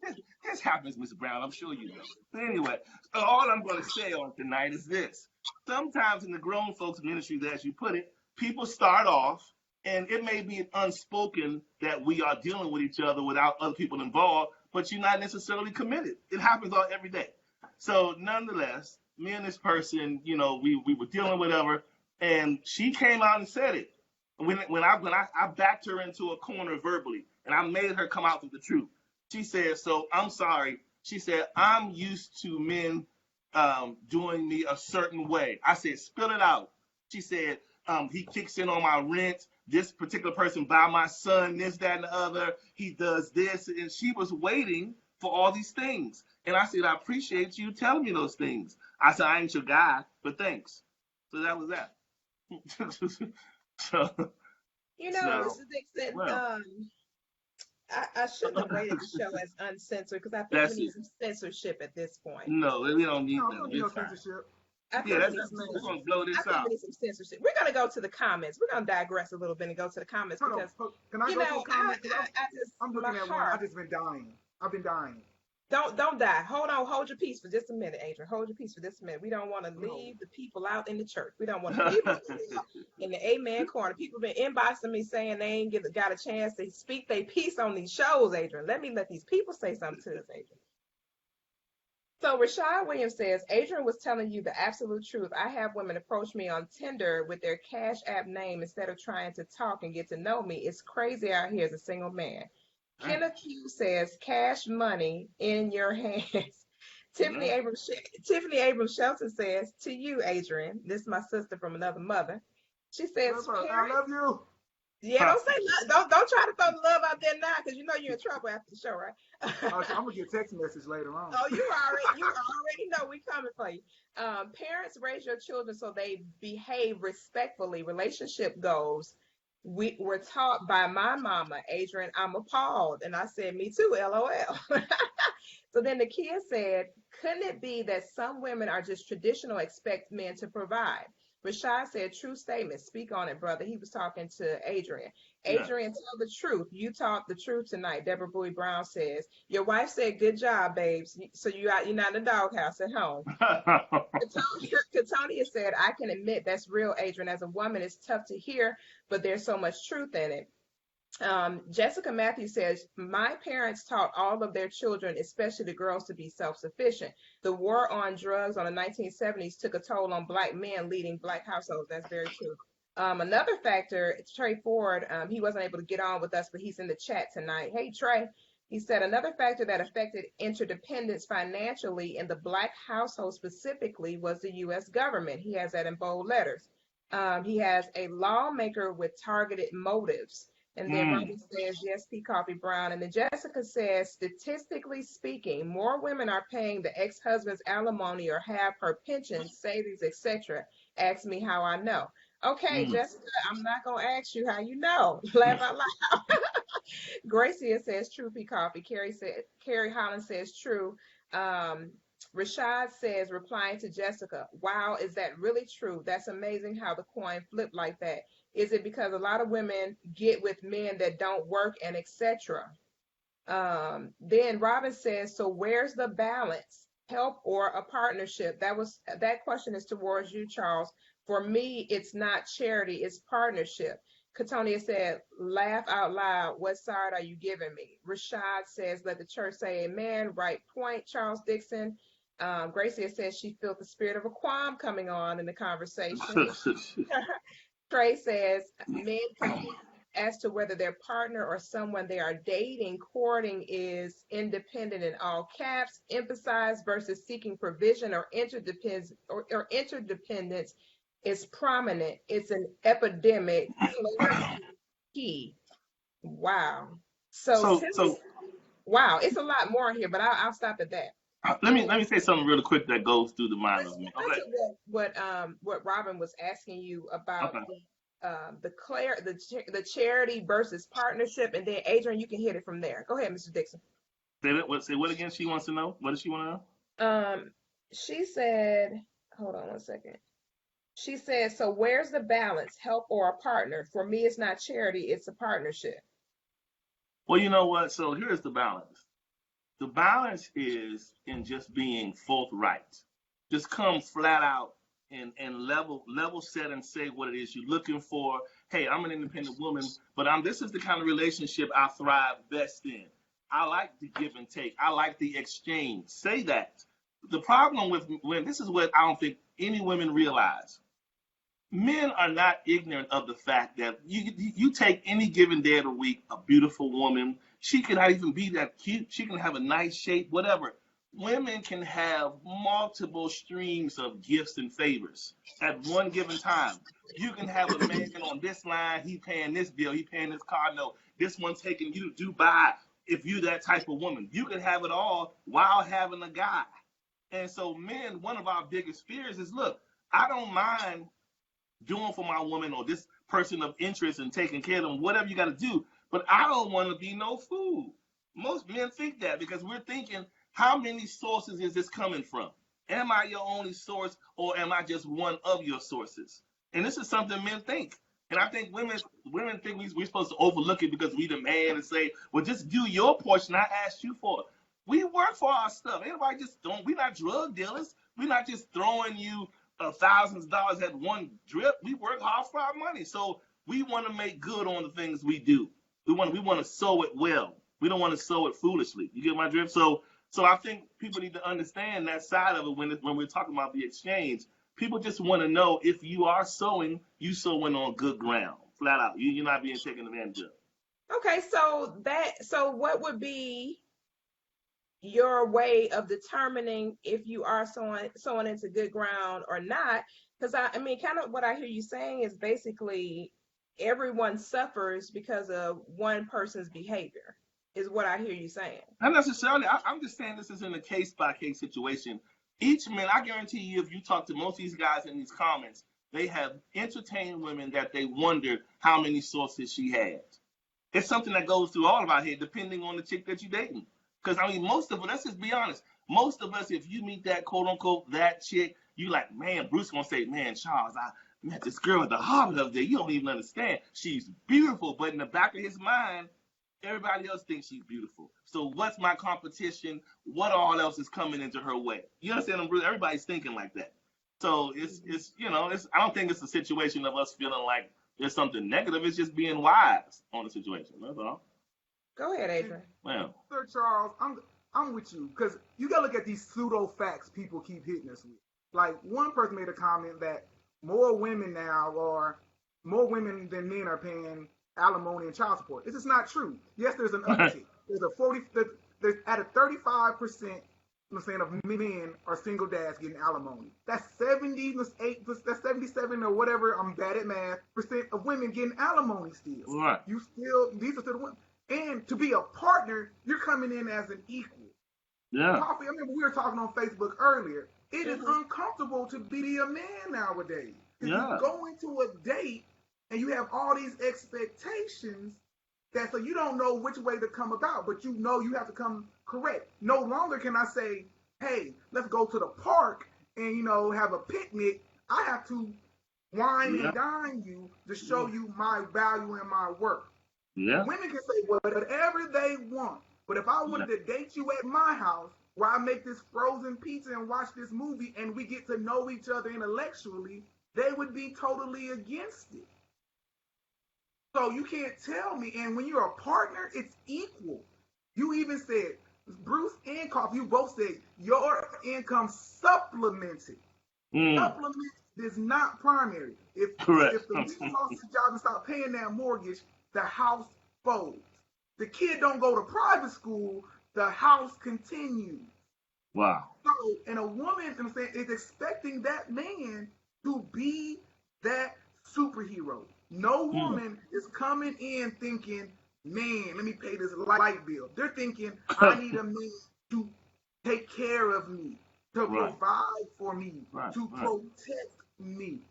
[SPEAKER 1] This happens, Miss Brown. I'm sure you know. But anyway, all I'm going to say on tonight is this. Sometimes in the grown folks ministry, as you put it, people start off, and it may be unspoken that we are dealing with each other without other people involved, but you're not necessarily committed. It happens every day. So nonetheless, me and this person, we were dealing with her, and she came out and said it. When I backed her into a corner verbally, and I made her come out with the truth. She said, so I'm sorry. She said, I'm used to men doing me a certain way. I said, spill it out. She said, he kicks in on my rent. This particular person buy my son this, that, and the other. He does this. And she was waiting for all these things. And I said, I appreciate you telling me those things. I said, I ain't your guy, but thanks. So that was that.
[SPEAKER 2] So, Mr. Dixon, I shouldn't have rated the show as uncensored, because I think we need some censorship at this point.
[SPEAKER 1] No, we don't need
[SPEAKER 3] no censorship.
[SPEAKER 1] We're gonna blow this out.
[SPEAKER 2] We need some censorship. We're gonna go to the comments. We're gonna digress a little bit and go to the comments because
[SPEAKER 3] can I go to the comments? I'm looking at one. I've just been dying. I've been dying.
[SPEAKER 2] Don't die. Hold your peace for just a minute, Adrian. Hold your peace for just a minute. We don't want to leave the people out in the church. We don't want to leave them in the amen corner. People been inboxing me saying they ain't got a chance to speak their piece on these shows, Adrian. Let these people say something to us, Adrian. So Rashad Williams says, Adrian was telling you the absolute truth. I have women approach me on Tinder with their Cash App name instead of trying to talk and get to know me. It's crazy out here as a single man. Kenneth Q says, cash money in your hands. Tiffany Abrams Shelton says, to you, Adrian, this is my sister from another mother. She says,
[SPEAKER 3] I love you.
[SPEAKER 2] Yeah, don't say don't try to throw the love out there now, because you're in trouble after the show, right?
[SPEAKER 3] I'm gonna get a text message later on.
[SPEAKER 2] Oh, you already know we coming for you. Parents raise your children so they behave respectfully. Relationship goals. We were taught by my mama, Adrian. I'm appalled, and I said, me too, LOL. So then the kid said, couldn't it be that some women are just traditional, expect men to provide? Rashad said, true statement. Speak on it, brother. He was talking to Adrian. Adrian, tell the truth. You talk the truth tonight. Deborah Bowie Brown says, your wife said, good job, babes. So you're not in the doghouse at home. Katonia said, I can admit that's real, Adrian. As a woman, it's tough to hear, but there's so much truth in it. Jessica Matthews says, my parents taught all of their children, especially the girls, to be self-sufficient. The war on drugs on the 1970s took a toll on Black men leading Black households. That's very true. Another factor, Trey Ford, he wasn't able to get on with us, but he's in the chat tonight. Hey, Trey. He said another factor that affected interdependence financially in the Black household specifically was the U.S. government. He has that in bold letters. He has a lawmaker with targeted motives. And then Robbie says, yes, P. Coffee Brown. And then Jessica says, statistically speaking, more women are paying the ex-husband's alimony or have her pension, savings, etc. Ask me how I know. Okay, Jessica, I'm not going to ask you how you know. Laugh out loud. Gracia says, true, P. Coffee. Carrie Holland says, true. Rashad says, replying to Jessica, wow, is that really true? That's amazing how the coin flipped like that. Is it because a lot of women get with men that don't work and etc.? Then Robin says, so where's the balance? Help or a partnership? That question is towards you, Charles. For me, it's not charity, it's partnership. Katonia said, laugh out loud. What side are you giving me? Rashad says, let the church say amen. Right point, Charles Dixon. Gracie says she felt the spirit of a qualm coming on in the conversation. Trey says men confused as to whether their partner or someone they are dating, courting is independent in all caps, emphasized versus seeking provision or interdependence is prominent. It's an epidemic. Key. Wow. So wow, it's a lot more here, but I'll stop at that.
[SPEAKER 1] Let me say something really quick that goes through the mind of me.
[SPEAKER 2] Okay. What Robin was asking you about the charity versus partnership, and then Adrian, you can hit it from there. Go ahead, Mr. Dixon.
[SPEAKER 1] Say what again? She wants to know. What does she want to know?
[SPEAKER 2] She said, hold on one second. She said, so where's the balance, help or a partner? For me, it's not charity, it's a partnership.
[SPEAKER 1] Well, you know what? So here's the balance. The balance is in just being forthright. Just come flat out and level set and say what it is you're looking for. Hey, I'm an independent woman, but this is the kind of relationship I thrive best in. I like the give and take. I like the exchange. Say that. The problem with when this is what I don't think any women realize. Men are not ignorant of the fact that you take any given day of the week, a beautiful woman, she can not even be that cute, she can have a nice shape, whatever. Women can have multiple streams of gifts and favors at one given time. You can have a man on this line, he paying this bill, he paying this car note, this one taking you to Dubai. If you're that type of woman, you can have it all while having a guy. And so men, one of our biggest fears is, look, I don't mind doing for my woman or this person of interest and taking care of them, whatever you got to do. But I don't want to be no fool. Most men think that because we're thinking, how many sources is this coming from? Am I your only source or am I just one of your sources? And this is something men think. And I think women think we're supposed to overlook it because we the man and say, well, just do your portion. I asked you for it. We work for our stuff. Anybody just don't. We're not drug dealers. We're not just throwing you thousands of dollars at one drip. We work hard for our money, so we want to make good on the things we do. We want to sow it well. We don't want to sow it foolishly. You get my drift? So I think people need to understand that side of it when we're talking about the exchange. People just want to know if you are sowing, you sowing on good ground, flat out. You're not being taken advantage of.
[SPEAKER 2] Okay, so what would be your way of determining if you are sowing into good ground or not? Because I mean, kind of what I hear you saying is basically everyone suffers because of one person's behavior, is what I hear you saying.
[SPEAKER 1] Not necessarily. I'm just saying this is in a case-by-case situation. Each man, I guarantee you, if you talk to most of these guys in these comments, they have entertained women that they wondered how many sources she had. It's something that goes through all of our head, depending on the chick that you're dating. Because, I mean, most of us, let's just be honest, most of us, if you meet that quote-unquote, that chick, you like, man, Bruce going to say, man, Charles, I met this girl at the harbor the other day. You don't even understand. She's beautiful. But in the back of his mind, everybody else thinks she's beautiful. So what's my competition? What all else is coming into her way? You understand? Everybody's thinking like that. So it's I don't think it's a situation of us feeling like there's something negative. It's just being wise on the situation. That's all.
[SPEAKER 2] Go ahead, Adrian.
[SPEAKER 1] Well,
[SPEAKER 3] Sir Charles, I'm with you because you gotta look at these pseudo facts people keep hitting us with. Like one person made a comment that more women now or more women than men are paying alimony and child support. This is not true. Yes, there's an uptick. There's at a 35%. I'm saying of men are single dads getting alimony. That's 78. That's 77 or whatever. I'm bad at math. % of women getting alimony still.
[SPEAKER 1] Right.
[SPEAKER 3] These are still the women. And to be a partner, you're coming in as an equal.
[SPEAKER 1] Yeah.
[SPEAKER 3] Coffee, I remember we were talking on Facebook earlier. It is uncomfortable to be a man nowadays. If you go into a date and you have all these expectations so you don't know which way to come about, but you know you have to come correct. No longer can I say, hey, let's go to the park and, have a picnic. I have to wine and dine you to show you my value and my worth.
[SPEAKER 1] Yeah.
[SPEAKER 3] Women can say whatever they want, but if I wanted to date you at my house where I make this frozen pizza and watch this movie and we get to know each other intellectually, they would be totally against it. So you can't tell me. And when you're a partner, it's equal. You even said, Bruce and Coffee, you both said your income supplemented. Supplement is not primary. If the man lost his job and stopped paying that mortgage, the house folds. The kid don't go to private school, the house continues.
[SPEAKER 1] Wow.
[SPEAKER 3] So, and a woman, I'm saying, is expecting that man to be that superhero. No woman is coming in thinking, man, let me pay this light bill. They're thinking, I need a man to take care of me, to provide for me, to protect me.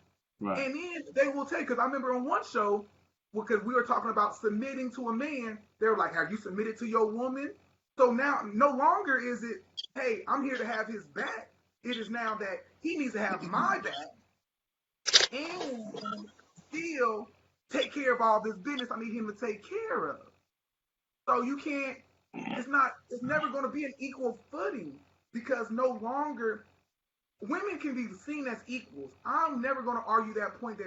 [SPEAKER 3] And then they will take, because I remember on one show, because we were talking about submitting to a man, they were like, have you submitted to your woman? So now, no longer is it, hey, I'm here to have his back. It is now that he needs to have my back and still take care of all this business I need him to take care of. So you can't, it's never going to be an equal footing, because no longer, women can be seen as equals. I'm never going to argue that point,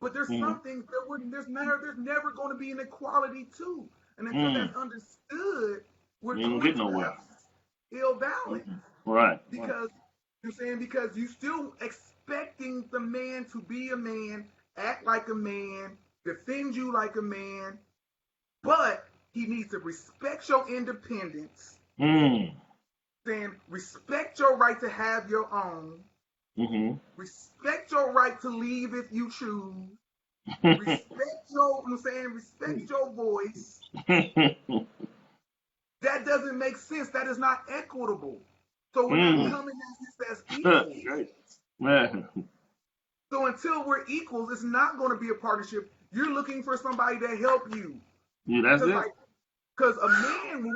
[SPEAKER 3] but there's some things there's never going to be an equality too. And until that's understood, we're going to have ill balance.
[SPEAKER 1] Right.
[SPEAKER 3] Because you're saying, because you still expecting the man to be a man, act like a man, defend you like a man, but he needs to respect your independence. Saying respect your right to have your own. Respect your right to leave if you choose. Respect your voice. That doesn't make sense. That is not equitable. So we're not coming at this as equals. So until we're equals, it's not going to be a partnership. You're looking for somebody to help you.
[SPEAKER 1] Yeah, that's it.
[SPEAKER 3] Because a man,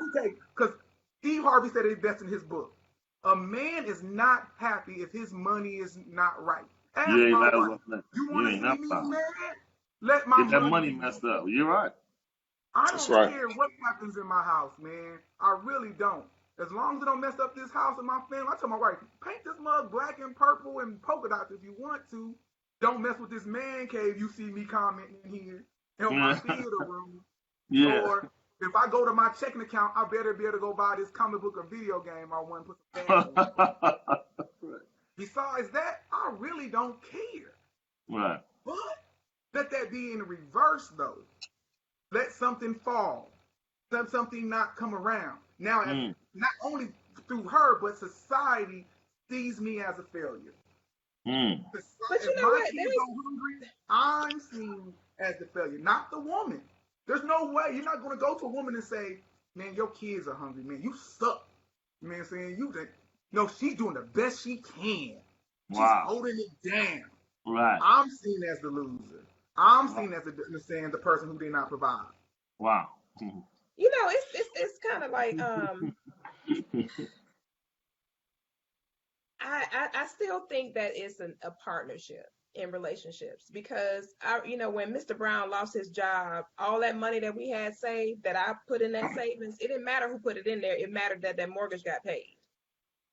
[SPEAKER 3] because Steve Harvey said it best in his book, a man is not happy if his money is not right. Ask my wife, you want to see me mad? Let my
[SPEAKER 1] get that money messed up. You're right.
[SPEAKER 3] I don't care what happens in my house, man. I really don't. As long as it don't mess up this house and my family, I tell my wife, paint this mug black and purple and polka dots if you want to. Don't mess with this man cave you see me commenting here. In my theater room. Or if I go to my checking account, I better be able to go buy this comic book or video game I want to put some fans in. Besides that, I really don't care.
[SPEAKER 1] Right.
[SPEAKER 3] But let that be in reverse, though. Let something fall. Let something not come around. Now, not only through her, but society sees me as a failure.
[SPEAKER 2] But you know what?
[SPEAKER 3] I'm seen as the failure, not the woman. There's no way you're not going to go to a woman and say, man, your kids are hungry, man. You suck. You know what I'm saying? No, she's doing the best she can. She's holding it down.
[SPEAKER 1] Right.
[SPEAKER 3] I'm seen as the loser. I'm seen as the person who did not provide.
[SPEAKER 1] Wow.
[SPEAKER 2] You know, it's kind of like I still think that it's a partnership in relationships, because when Mr. Brown lost his job, all that money that we had saved, that I put in that savings, it didn't matter who put it in there. It mattered that mortgage got paid.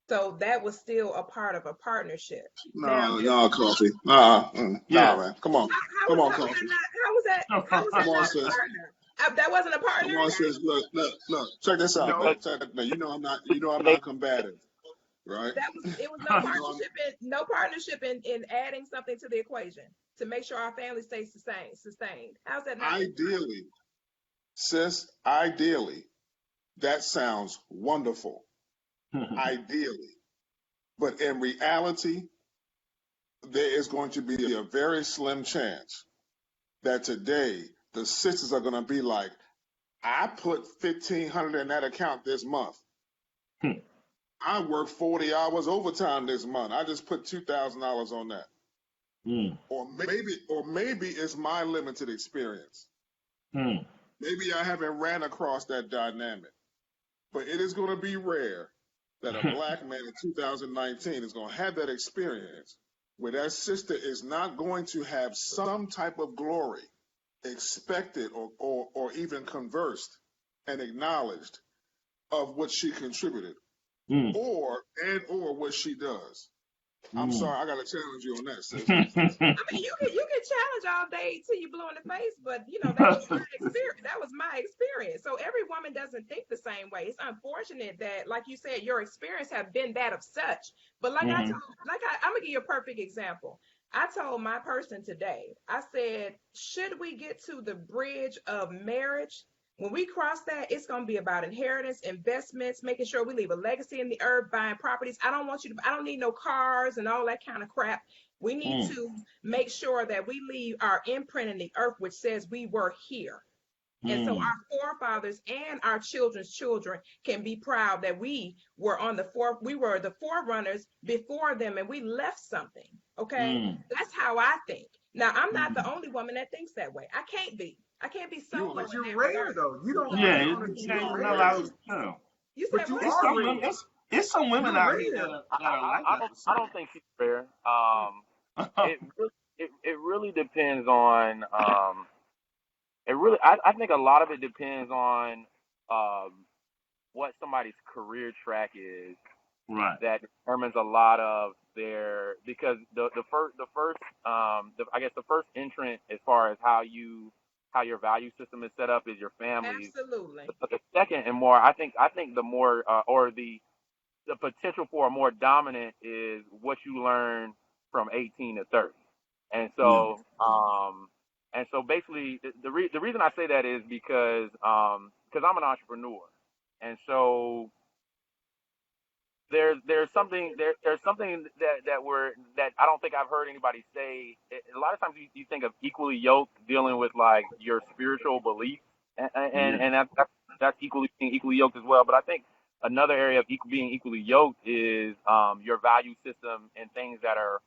[SPEAKER 2] So that was still a part of a partnership.
[SPEAKER 4] No, Coffee. Man. Come on. Come on, Coffee.
[SPEAKER 2] How was that not a partner? That wasn't a partner.
[SPEAKER 4] Come on, sis. Look. Check this out. Now, you know I'm not combative, right?
[SPEAKER 2] It was no partnership in adding something to the equation to make sure our family stays sustained. How's that not?
[SPEAKER 4] Ideally, that sounds wonderful. Ideally. But in reality, there is going to be a very slim chance that today the sisters are going to be like, I put $1,500 in that account this month. I worked 40 hours overtime this month. I just put $2,000 on that. Or maybe it's my limited experience. Maybe I haven't ran across that dynamic. But it is going to be rare that a black man in 2019 is going to have that experience where that sister is not going to have some type of glory expected or even conversed and acknowledged of what she contributed or what she does. I'm sorry, I gotta challenge you on that, sis.
[SPEAKER 2] I mean, you can challenge all day till you blue in the face, but that was my experience. That was my experience. So every woman doesn't think the same way. It's unfortunate that, like you said, your experience have been that of such. But I'm gonna give you a perfect example. I told my person today, I said, should we get to the bridge of marriage? When we cross that, it's going to be about inheritance, investments, making sure we leave a legacy in the earth, buying properties. I don't need no cars and all that kind of crap. We need to make sure that we leave our imprint in the earth, which says we were here. And so our forefathers and our children's children can be proud that we were the forerunners before them, and we left something. Okay. That's how I think. Now, I'm not the only woman that thinks that way. I can't be solo.
[SPEAKER 3] But you're rare though. You don't.
[SPEAKER 1] Yeah,
[SPEAKER 3] you're
[SPEAKER 1] not a lot of no.
[SPEAKER 2] You
[SPEAKER 3] But
[SPEAKER 2] said
[SPEAKER 3] you
[SPEAKER 2] what?
[SPEAKER 3] are rare.
[SPEAKER 1] It's some women
[SPEAKER 3] You're
[SPEAKER 1] out
[SPEAKER 3] rare.
[SPEAKER 1] here that are like that.
[SPEAKER 5] I don't think she's fair. It really depends on I think a lot of it depends on what somebody's career track is.
[SPEAKER 1] Right.
[SPEAKER 5] That determines a lot of because the first I guess the first entrant as far as how your value system is set up is your family.
[SPEAKER 2] Absolutely.
[SPEAKER 5] The second and more, I think the more or the potential for a more dominant is what you learn from 18 to 30. And so basically the reason I say that is because I'm an entrepreneur. And so there's something that I don't think I've heard anybody say. A lot of times you think of equally yoked dealing with like your spiritual beliefs, and that's equally yoked as well. But I think another area of being equally yoked is your value system and things that are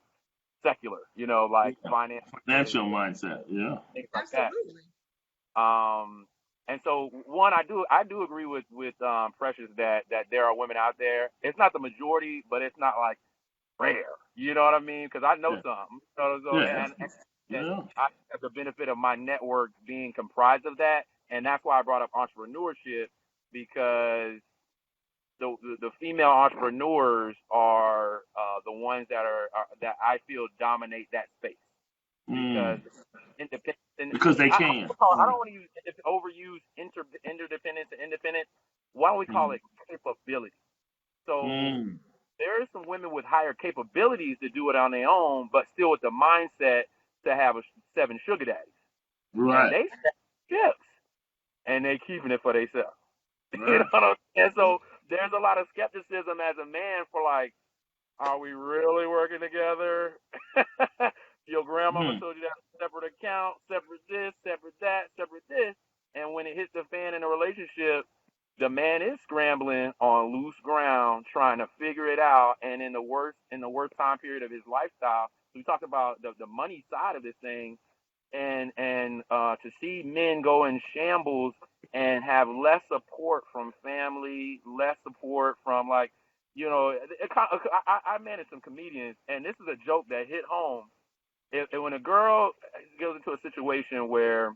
[SPEAKER 5] secular, like
[SPEAKER 1] financial mindset, yeah,
[SPEAKER 5] things like
[SPEAKER 2] Absolutely.
[SPEAKER 5] that. And so I do agree with Precious that there are women out there. It's not the majority, but it's not like rare. You know what I mean? Because I know some. And I have the benefit of my network being comprised of that, and that's why I brought up entrepreneurship, because the female entrepreneurs are the ones that that I feel dominate that space. Because independent.
[SPEAKER 1] Because they can.
[SPEAKER 5] I don't want to overuse interdependence and independence. Why don't we call it capability? So there are some women with higher capabilities to do it on their own, but still with the mindset to have 7 sugar daddies.
[SPEAKER 1] Right.
[SPEAKER 5] And they chips, and they keeping it for themselves.
[SPEAKER 1] Right.
[SPEAKER 5] You know what I'm saying? And so there's a lot of skepticism as a man for like, are we really working together? Your grandmama told you that separate account, separate this, separate that, separate this. And when it hits the fan in a relationship, the man is scrambling on loose ground, trying to figure it out. And in the worst time period of his lifestyle, we talk about the money side of this thing, and to see men go in shambles and have less support from family, less support from I manage some comedians, and this is a joke that hit home. When a girl goes into a situation where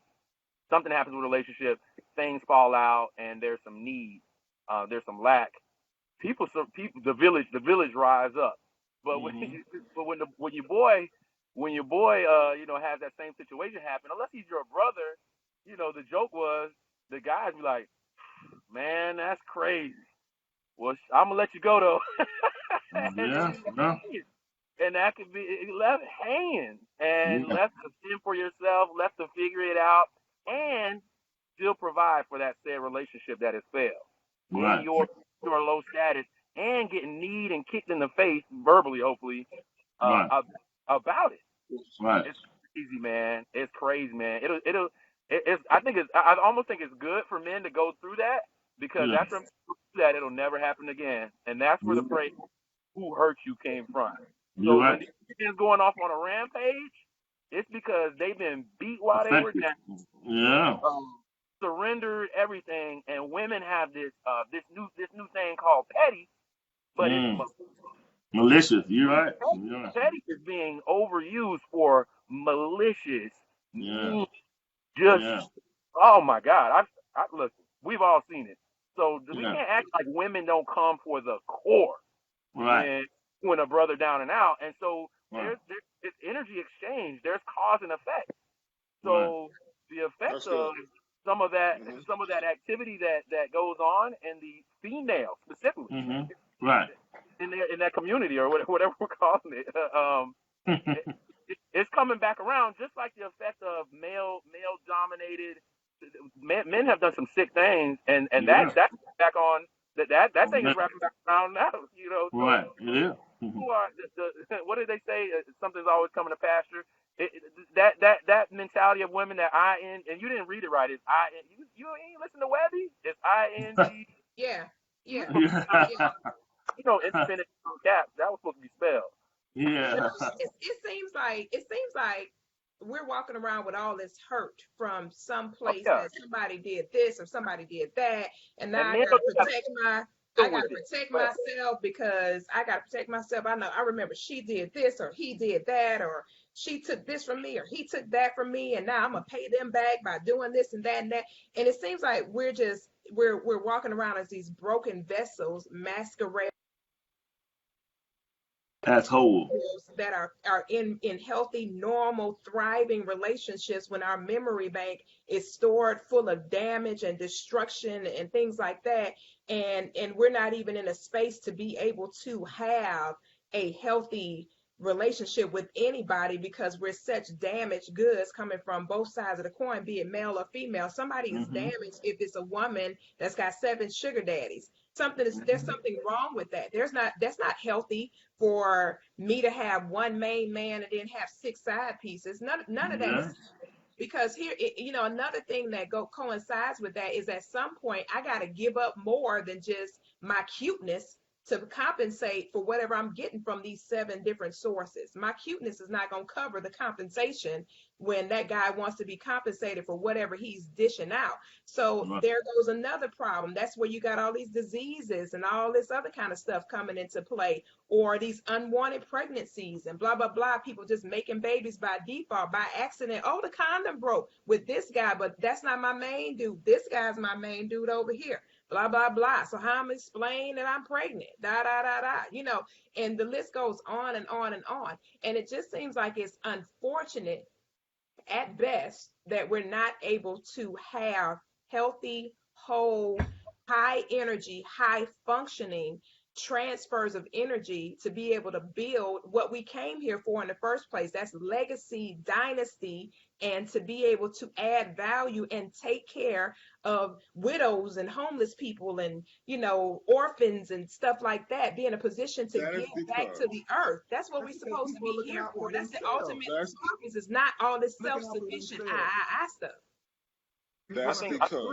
[SPEAKER 5] something happens with a relationship, things fall out, and there's some need, there's some lack, the village rise up. But when your boy has that same situation happen, unless he's your brother, the joke was the guys be like, man, that's crazy. Well, I'm gonna let you go though. And that could be left hanging and left to fend for yourself, left to figure it out, and still provide for that said relationship that has failed.
[SPEAKER 1] Right.
[SPEAKER 5] And your low status, and getting kneed and kicked in the face verbally, hopefully, about it.
[SPEAKER 1] Right.
[SPEAKER 5] It's crazy, man. It's crazy, man. I almost think it's good for men to go through that, because after that, it'll never happen again. And that's where the phrase "who hurt you" came from. So when these kids going off on a rampage, it's because they've been beat while they were down.
[SPEAKER 1] Yeah.
[SPEAKER 5] Surrendered everything, and women have this new thing called petty, but it's
[SPEAKER 1] malicious. You're right.
[SPEAKER 5] Petty is being overused for malicious.
[SPEAKER 1] Yeah.
[SPEAKER 5] Oh my God! I look. We've all seen it. So we can't act like women don't come for the core.
[SPEAKER 1] Right.
[SPEAKER 5] when a brother down and out. And so
[SPEAKER 1] Right.
[SPEAKER 5] there's it's energy exchange. There's cause and effect.
[SPEAKER 1] Right.
[SPEAKER 5] So the effect
[SPEAKER 4] That's good.
[SPEAKER 5] of some of that
[SPEAKER 4] Mm-hmm.
[SPEAKER 5] activity that goes on in the female specifically
[SPEAKER 1] Right.
[SPEAKER 5] in that community or whatever we're calling it, it's coming back around, just like the effect of male dominated. Men have done some sick things, and
[SPEAKER 1] Yeah.
[SPEAKER 5] that's back on that thing is wrapping back around now. So
[SPEAKER 1] Right. It is.
[SPEAKER 5] who are what did they say? Something's always coming to pasture. That mentality of women that and you didn't read it right. It's you ain't listen to Webby. It's ing.
[SPEAKER 2] Yeah. Yeah.
[SPEAKER 1] Yeah.
[SPEAKER 5] Independent caps. That was supposed to be spelled.
[SPEAKER 1] Yeah.
[SPEAKER 2] It seems like we're walking around with all this hurt from some
[SPEAKER 5] Oh,
[SPEAKER 2] place
[SPEAKER 5] yeah.
[SPEAKER 2] that somebody did this or somebody did that, and now
[SPEAKER 5] And
[SPEAKER 2] I
[SPEAKER 5] men
[SPEAKER 2] gotta
[SPEAKER 5] don't
[SPEAKER 2] protect myself because I gotta protect myself. I remember she did this or he did that, or she took this from me or he took that from me, and now I'm gonna pay them back by doing this and that and that. And it seems like we're walking around as these broken vessels masquerading
[SPEAKER 1] That's whole.
[SPEAKER 2] that are in healthy, normal, thriving relationships when our memory bank is stored full of damage and destruction and things like that, and we're not even in a space to be able to have a healthy relationship with anybody because we're such damaged goods coming from both sides of the coin, be it male or female. Somebody is damaged if it's a woman that's got 7 sugar daddies. There's something wrong with that. That's not healthy for me to have one main man and then have 6 side pieces. None of that is, because here, another thing that coincides with that is at some point I got to give up more than just my cuteness to compensate for whatever I'm getting from these 7 different sources. My cuteness is not going to cover the compensation when that guy wants to be compensated for whatever he's dishing out. So there goes another problem. That's where you got all these diseases and all this other kind of stuff coming into play, or these unwanted pregnancies and blah, blah, blah. People just making babies by default, by accident. Oh, the condom broke with this guy, but that's not my main dude. This guy's my main dude over here. Blah, blah, blah. So how I'm explaining that I'm pregnant, da, da, da, da, and the list goes on and on and on. And it just seems like it's unfortunate at best that we're not able to have healthy, whole, high energy, high functioning transfers of energy to be able to build what we came here for in the first place. That's legacy, dynasty, and to be able to add value and take care of widows and homeless people and orphans and stuff like that. Be in a position to give back to the earth. That's what we're supposed to be here for. That's the ultimate purpose. It's not all this self-sufficient I stuff.
[SPEAKER 4] That's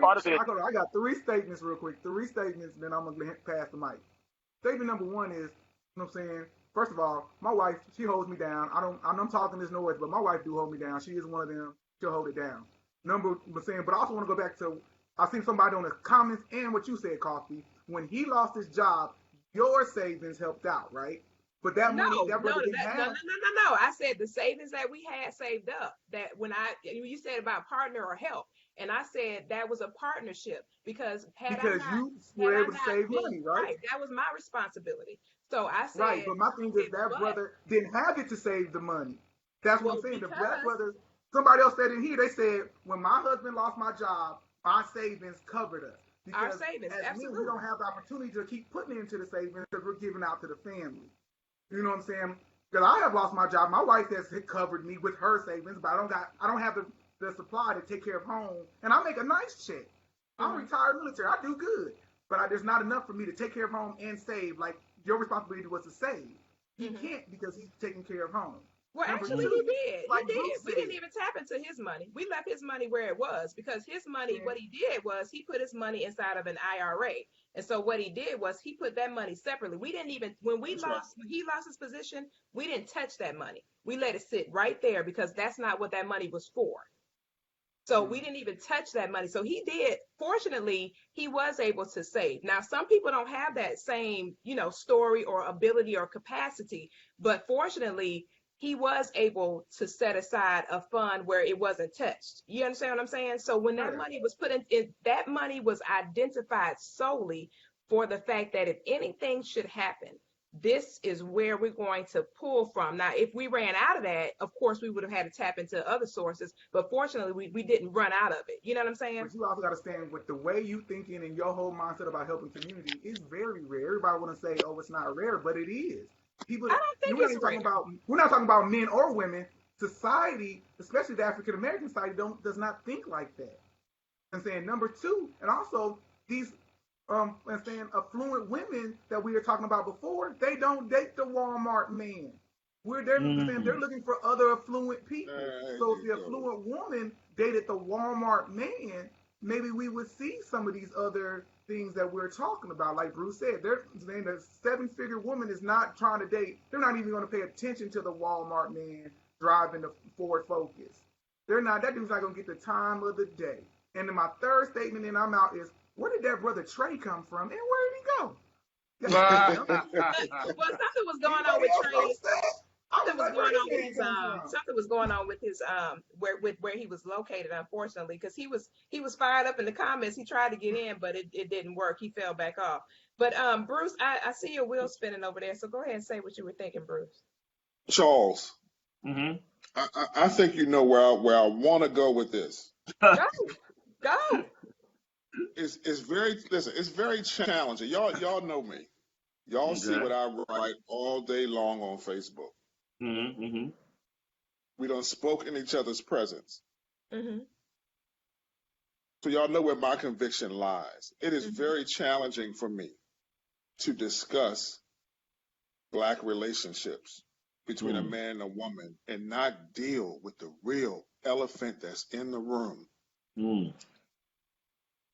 [SPEAKER 5] part of it.
[SPEAKER 3] I got 3 statements real quick. 3 statements, then I'm gonna pass the mic. Statement number 1 is, you know what I'm saying? First of all, my wife, she holds me down. I'm talking this noise, but my wife do hold me down. She is one of them. She'll hold it down. But I also want to go back to, I see somebody on the comments and what you said, Coffee. When he lost his job, your savings helped out, right? But that money, that brother didn't have.
[SPEAKER 2] No. I said the savings that we had saved up. That you said about partner or help, and I said that was a partnership because
[SPEAKER 3] you were able to save money, right?
[SPEAKER 2] That was my responsibility. So I said,
[SPEAKER 3] right. But my thing is that brother didn't have it to save the money. That's what I'm saying. That brother, somebody else said in here. They said when my husband lost my job, our savings covered us.
[SPEAKER 2] Our savings, absolutely.
[SPEAKER 3] We don't have the opportunity to keep putting into the savings because we're giving out to the family. You know what I'm saying? Because I have lost my job. My wife has covered me with her savings, but I don't have the supply to take care of home. And I make a nice check. I'm retired military. I do good. But there's not enough for me to take care of home and save. Like, your responsibility was to save. He can't because he's taking care of home.
[SPEAKER 2] Well, actually, he did. We didn't even tap into his money. We left his money where it was because his money, what he did was he put his money inside of an IRA. And so what he did was he put that money separately. We didn't even, when he lost his position, we didn't touch that money. We let it sit right there because that's not what that money was for. So we didn't even touch that money. So he did. Fortunately, he was able to save. Now, some people don't have that same, story or ability or capacity. But fortunately, he was able to set aside a fund where it wasn't touched. You understand what I'm saying? So when that money was put in, that money was identified solely for the fact that if anything should happen this is where we're going to pull from. Now, if we ran out of that, of course, we would have had to tap into other sources. But fortunately, we didn't run out of it. You know what I'm saying?
[SPEAKER 3] But you also got to stand with the way you thinking and your whole mindset about helping community is very rare. Everybody want to say, "Oh, it's not rare," but it is. People,
[SPEAKER 2] I don't think it's rare.
[SPEAKER 3] We're not talking about men or women. Society, especially the African American side, does not think like that. I'm saying number two, and also these I'm saying affluent women that we were talking about before, they don't date the Walmart man. They're looking for other affluent people. So if the affluent woman dated the Walmart man, maybe we would see some of these other things that we're talking about. Like Bruce said, they're saying the 7-figure woman is not trying to date. They're not even going to pay attention to the Walmart man driving the Ford Focus. They're not. That dude's not going to get the time of the day. And then my third statement, and I'm out, is where did that brother Trey come from, and where did he go?
[SPEAKER 2] Well, something was going on with Trey. Something was going on with his where he was located, unfortunately, because he was fired up in the comments. He tried to get in, but it didn't work. He fell back off. But Bruce, I see your wheel spinning over there, so go ahead and say what you were thinking, Bruce.
[SPEAKER 4] Charles, I think you know where I want to go with this.
[SPEAKER 2] Go.
[SPEAKER 4] It's very challenging. Y'all know me. Y'all see what I write all day long on Facebook. We done spoke in each other's presence. So y'all know where my conviction lies. It is very challenging for me to discuss Black relationships between a man and a woman and not deal with the real elephant that's in the room.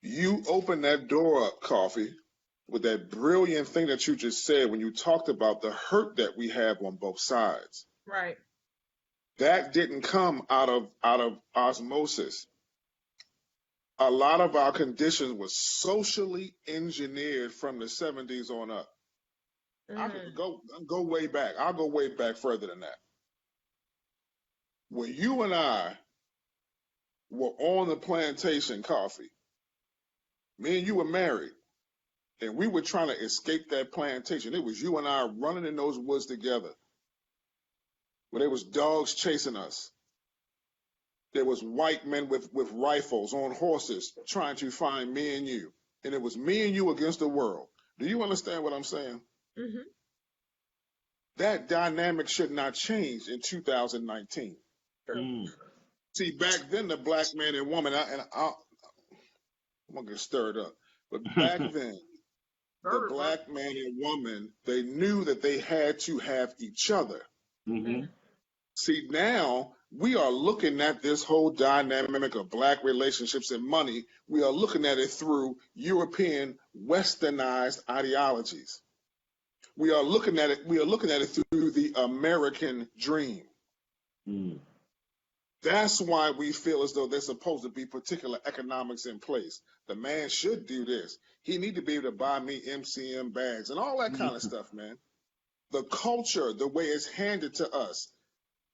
[SPEAKER 4] You open that door up, Coffee, with that brilliant thing that you just said when you talked about the hurt that we have on both sides.
[SPEAKER 2] Right.
[SPEAKER 4] That didn't come out of osmosis. A lot of our conditions were socially engineered from the 70s on up. I could go way back. I'll go way back further than that. When you and I were on the plantation, Coffee, me and you were married, and we were trying to escape that plantation. It was you and I running in those woods together, where there was dogs chasing us. There was white men with rifles on horses trying to find me and you. And it was me and you against the world. Do you understand what I'm saying? That dynamic should not change in 2019. See, back then, the Black man and woman, I'm going to get stirred up, but back then, the Black man and woman, they knew that they had to have each other. See, now we are looking at this whole dynamic of Black relationships and money. We are looking at it through European westernized ideologies. We are looking at it through the American dream. That's why we feel as though there's supposed to be particular economics in place. The man should do this. He need to be able to buy me MCM bags and all that kind of stuff, man. The culture, the way it's handed to us,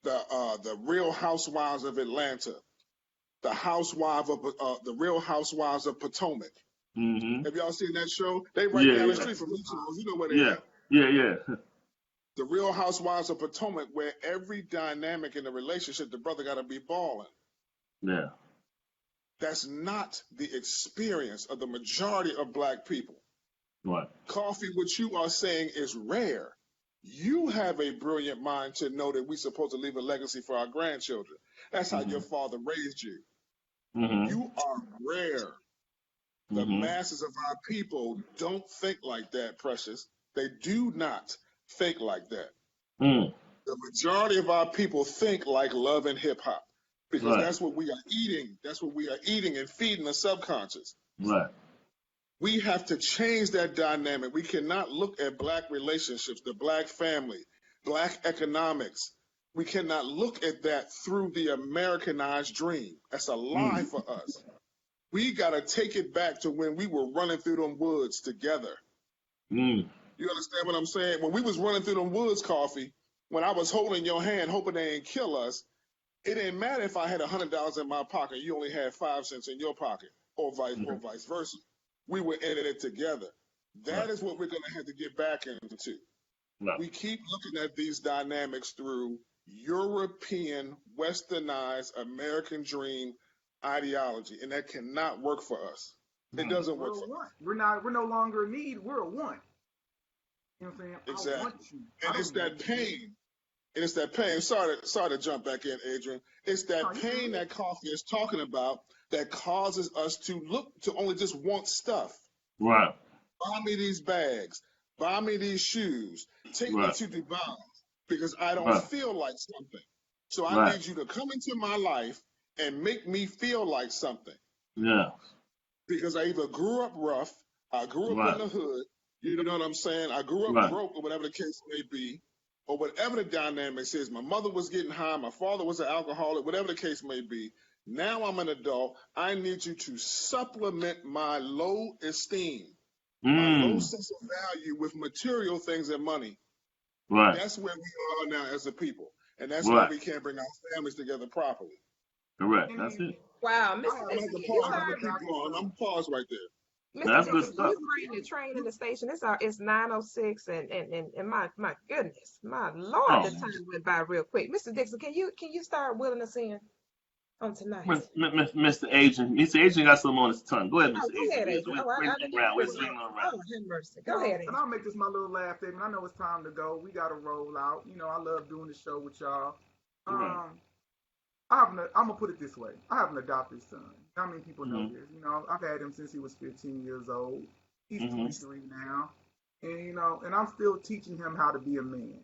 [SPEAKER 4] the Real Housewives of Atlanta, the Real Housewives of Potomac. Have y'all seen that show? They right down the street from each other. You know where they at.
[SPEAKER 1] Yeah.
[SPEAKER 4] The Real Housewives of Potomac, where every dynamic in the relationship, the brother got to be balling.
[SPEAKER 1] Yeah.
[SPEAKER 4] That's not the experience of the majority of Black people.
[SPEAKER 1] Right.
[SPEAKER 4] Coffee, what you are saying is rare. You have a brilliant mind to know that we're supposed to leave a legacy for our grandchildren. That's how your father raised you. You are rare. The masses of our people don't think like that, Precious. They do not think like that. The majority of our people think like love and hip hop because that's what we are eating. That's what we are eating and feeding the subconscious.
[SPEAKER 1] Right.
[SPEAKER 4] We have to change that dynamic. We cannot look at Black relationships, the Black family, Black economics. We cannot look at that through the Americanized dream. That's a lie for us. We got to take it back to when we were running through them woods together. You understand what I'm saying? When we was running through them woods, Coffee, when I was holding your hand, hoping they didn't kill us, it didn't matter if I had $100 in my pocket, you only had 5 cents in your pocket, or vice versa. We were in it together. That is what we're going to have to get back into.
[SPEAKER 1] No.
[SPEAKER 4] We keep looking at these dynamics through European, westernized, American dream ideology, and that cannot work for us. It doesn't work for us.
[SPEAKER 3] We're no longer a need, we're a want. You know what I'm saying?
[SPEAKER 4] Exactly.
[SPEAKER 3] I want you.
[SPEAKER 4] And it's that pain. And it's that pain. Sorry to jump back in, Adrian. It's that pain that coffee is talking about that causes us to look to only just want stuff.
[SPEAKER 1] Right.
[SPEAKER 4] Buy me these bags. Buy me these shoes. Take me to Dubai because I don't feel like something. So I need you to come into my life and make me feel like something.
[SPEAKER 1] Yeah.
[SPEAKER 4] Because I either grew up rough, I grew up in the hood, you know what I'm saying? I grew up broke, or whatever the case may be, or whatever the dynamics is. My mother was getting high, my father was an alcoholic, whatever the case may be. Now I'm an adult. I need you to supplement my low esteem, my low sense of value with material things and money.
[SPEAKER 1] Right.
[SPEAKER 4] That's where we are now as a people. And that's why we can't bring our families together properly.
[SPEAKER 1] Correct. That's it.
[SPEAKER 2] Wow, Mr. Dixon,
[SPEAKER 4] I'm going to pause right there.
[SPEAKER 2] Mr. Dixon, can you bring the train in the station? It's 9:06, and my goodness, my Lord, the time went by real quick. Mr. Dixon, can you start wheeling us in on tonight?
[SPEAKER 1] Mr. Agent, got something on his tongue. Go ahead, Mr.
[SPEAKER 2] Go ahead, Agent.
[SPEAKER 1] We're swinging around.
[SPEAKER 2] Oh, have mercy. Go ahead, Agent.
[SPEAKER 3] And I'll make this my little last statement. I know it's time to go. We got to roll out. You know, I love doing the show with y'all. I'm gonna put it this way. I have an adopted son. How many people know this? You know, I've had him since he was 15 years old. He's 23 now, and you know, and I'm still teaching him how to be a man.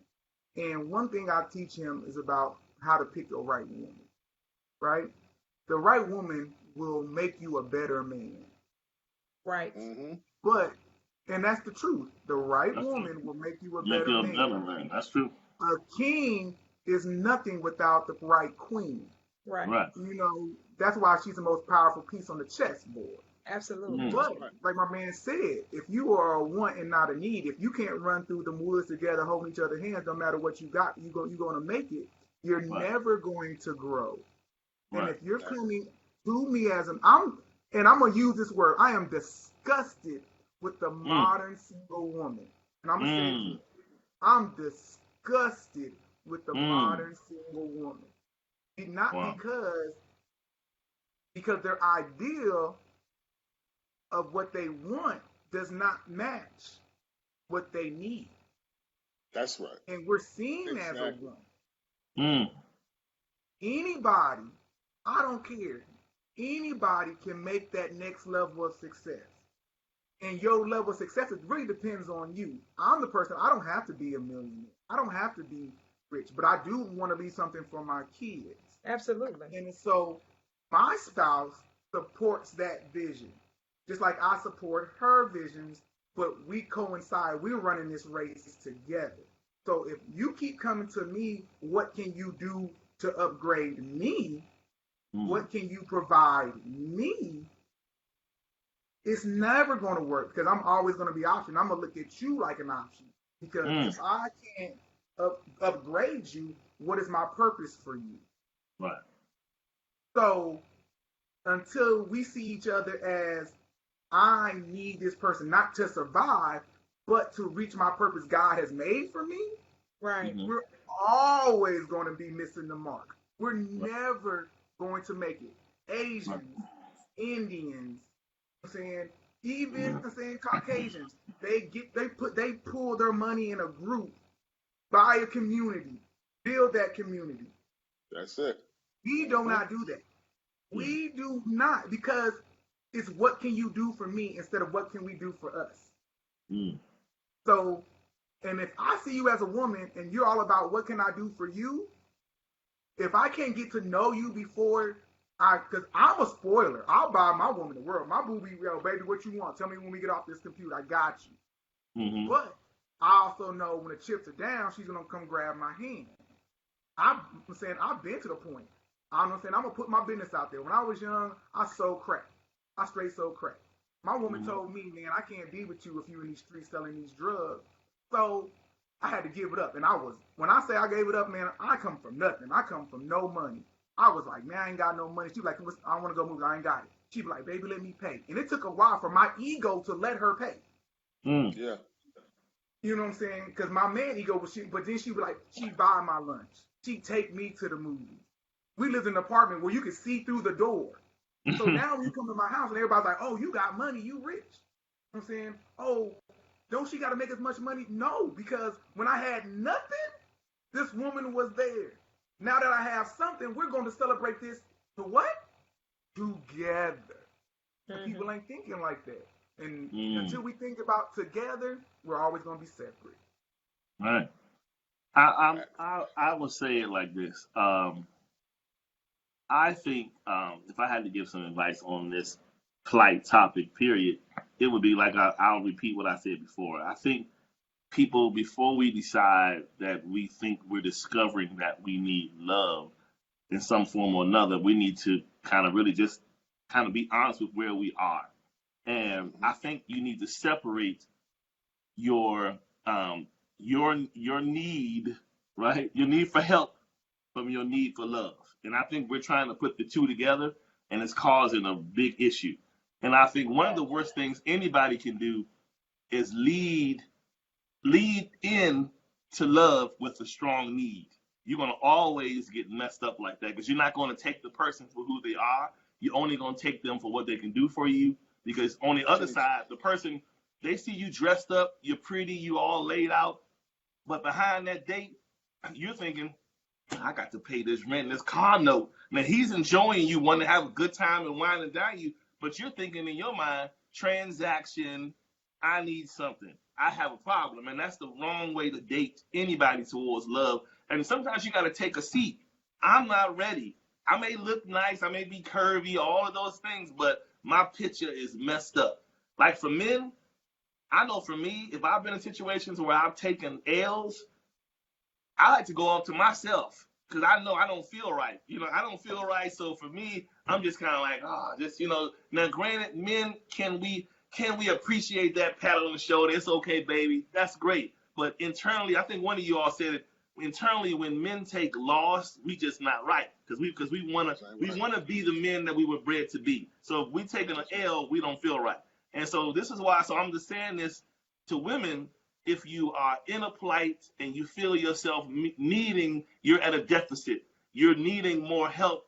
[SPEAKER 3] And one thing I teach him is about how to pick the right woman. Right? The right woman will make you a better man.
[SPEAKER 2] Right.
[SPEAKER 3] But, and that's the truth. The right woman will make you a better man.
[SPEAKER 1] That's true.
[SPEAKER 3] A king is nothing without the right queen.
[SPEAKER 2] Right.
[SPEAKER 3] You know, that's why she's the most powerful piece on the chessboard.
[SPEAKER 2] Absolutely.
[SPEAKER 3] But, like my man said, if you are a want and not a need, if you can't run through the woods together holding each other's hands, no matter what you got, you're going to make it. You're never going to grow. And if you're coming to me I'm going to use this word, I am disgusted with the modern single woman. And I'm going to say, I'm disgusted with the modern single woman. Not because their ideal of what they want does not match what they need.
[SPEAKER 4] That's right.
[SPEAKER 3] And we're seen as a woman. Anybody, I don't care, anybody can make that next level of success. And your level of success, it really depends on you. I'm the person, I don't have to be a millionaire. I don't have to be rich, but I do want to leave something for my kids.
[SPEAKER 2] Absolutely.
[SPEAKER 3] And so my spouse supports that vision, just like I support her visions, but we coincide. We're running this race together. So if you keep coming to me, what can you do to upgrade me? What can you provide me? It's never going to work because I'm always going to be option. I'm going to look at you like an option because if I can't upgrade you, what is my purpose for you?
[SPEAKER 1] Right.
[SPEAKER 3] So until we see each other as I need this person not to survive, but to reach my purpose God has made for me,
[SPEAKER 2] right?
[SPEAKER 3] We're always going to be missing the mark. We're never going to make it. Asians, Indians, I'm saying, even I'm saying Caucasians, they pull their money in a group, buy a community, build that community.
[SPEAKER 4] That's it.
[SPEAKER 3] We do not do that. We do not, because it's what can you do for me instead of what can we do for us. So, and if I see you as a woman and you're all about what can I do for you, if I can't get to know you before because I'm a spoiler. I'll buy my woman the world. My boo be, baby, what you want? Tell me when we get off this computer. I got you. But I also know when the chips are down, she's going to come grab my hand. I'm saying I've been to the point. I'm saying I'm going to put my business out there. When I was young, I sold crack. I straight sold crack. My woman told me, man, I can't be with you if you're in these streets selling these drugs. So I had to give it up. And when I say I gave it up, man, I come from nothing. I come from no money. I was like, man, I ain't got no money. She was like, I want to go move. I ain't got it. She was like, baby, let me pay. And it took a while for my ego to let her pay.
[SPEAKER 4] Yeah.
[SPEAKER 3] You know what I'm saying? Because my man ego was but then she would like, she'd buy my lunch. She'd take me to the movies. We lived in an apartment where you could see through the door. So now when you come to my house and everybody's like, oh, you got money, you rich. You know what I'm saying? Oh, don't she got to make as much money? No, because when I had nothing, this woman was there. Now that I have something, we're going to celebrate this to what? Together. But people ain't thinking like that. And until we think about together, we're always going to be separate.
[SPEAKER 1] Right. I would say it like this. I think if I had to give some advice on this plight topic, period, it would be like I'll repeat what I said before. I think people, before we decide that we think we're discovering that we need love in some form or another, we need to kind of really just kind of be honest with where we are. And I think you need to separate your need, right? Your need for help from your need for love. And I think we're trying to put the two together, and it's causing a big issue. And I think one of the worst things anybody can do is lead in to love with a strong need. You're going to always get messed up like that because you're not going to take the person for who they are. You're only going to take them for what they can do for you, because on the other side, the person, they see you dressed up, you're pretty, you all laid out, but behind that date, you're thinking, I got to pay this rent and this car note. Now, he's enjoying you, wanting to have a good time and wine and dine you, but you're thinking in your mind, transaction, I need something. I have a problem. And that's the wrong way to date anybody towards love. And sometimes you got to take a seat. I'm not ready. I may look nice. I may be curvy, all of those things, but my picture is messed up. Like for men, I know for me, if I've been in situations where I've taken L's, I like to go up to myself because I know I don't feel right. I don't feel right. So for me, I'm just kind of like, now granted, men, can we appreciate that pat on the shoulder? It's okay, baby. That's great. But internally, I think one of you all said it, internally, when men take loss, we just not right because we want to be the men that we were bred to be. So if we taking an L, we don't feel right. And so this is why, so I'm just saying this to women. If you are in a plight and you feel yourself needing, you're at a deficit, you're needing more help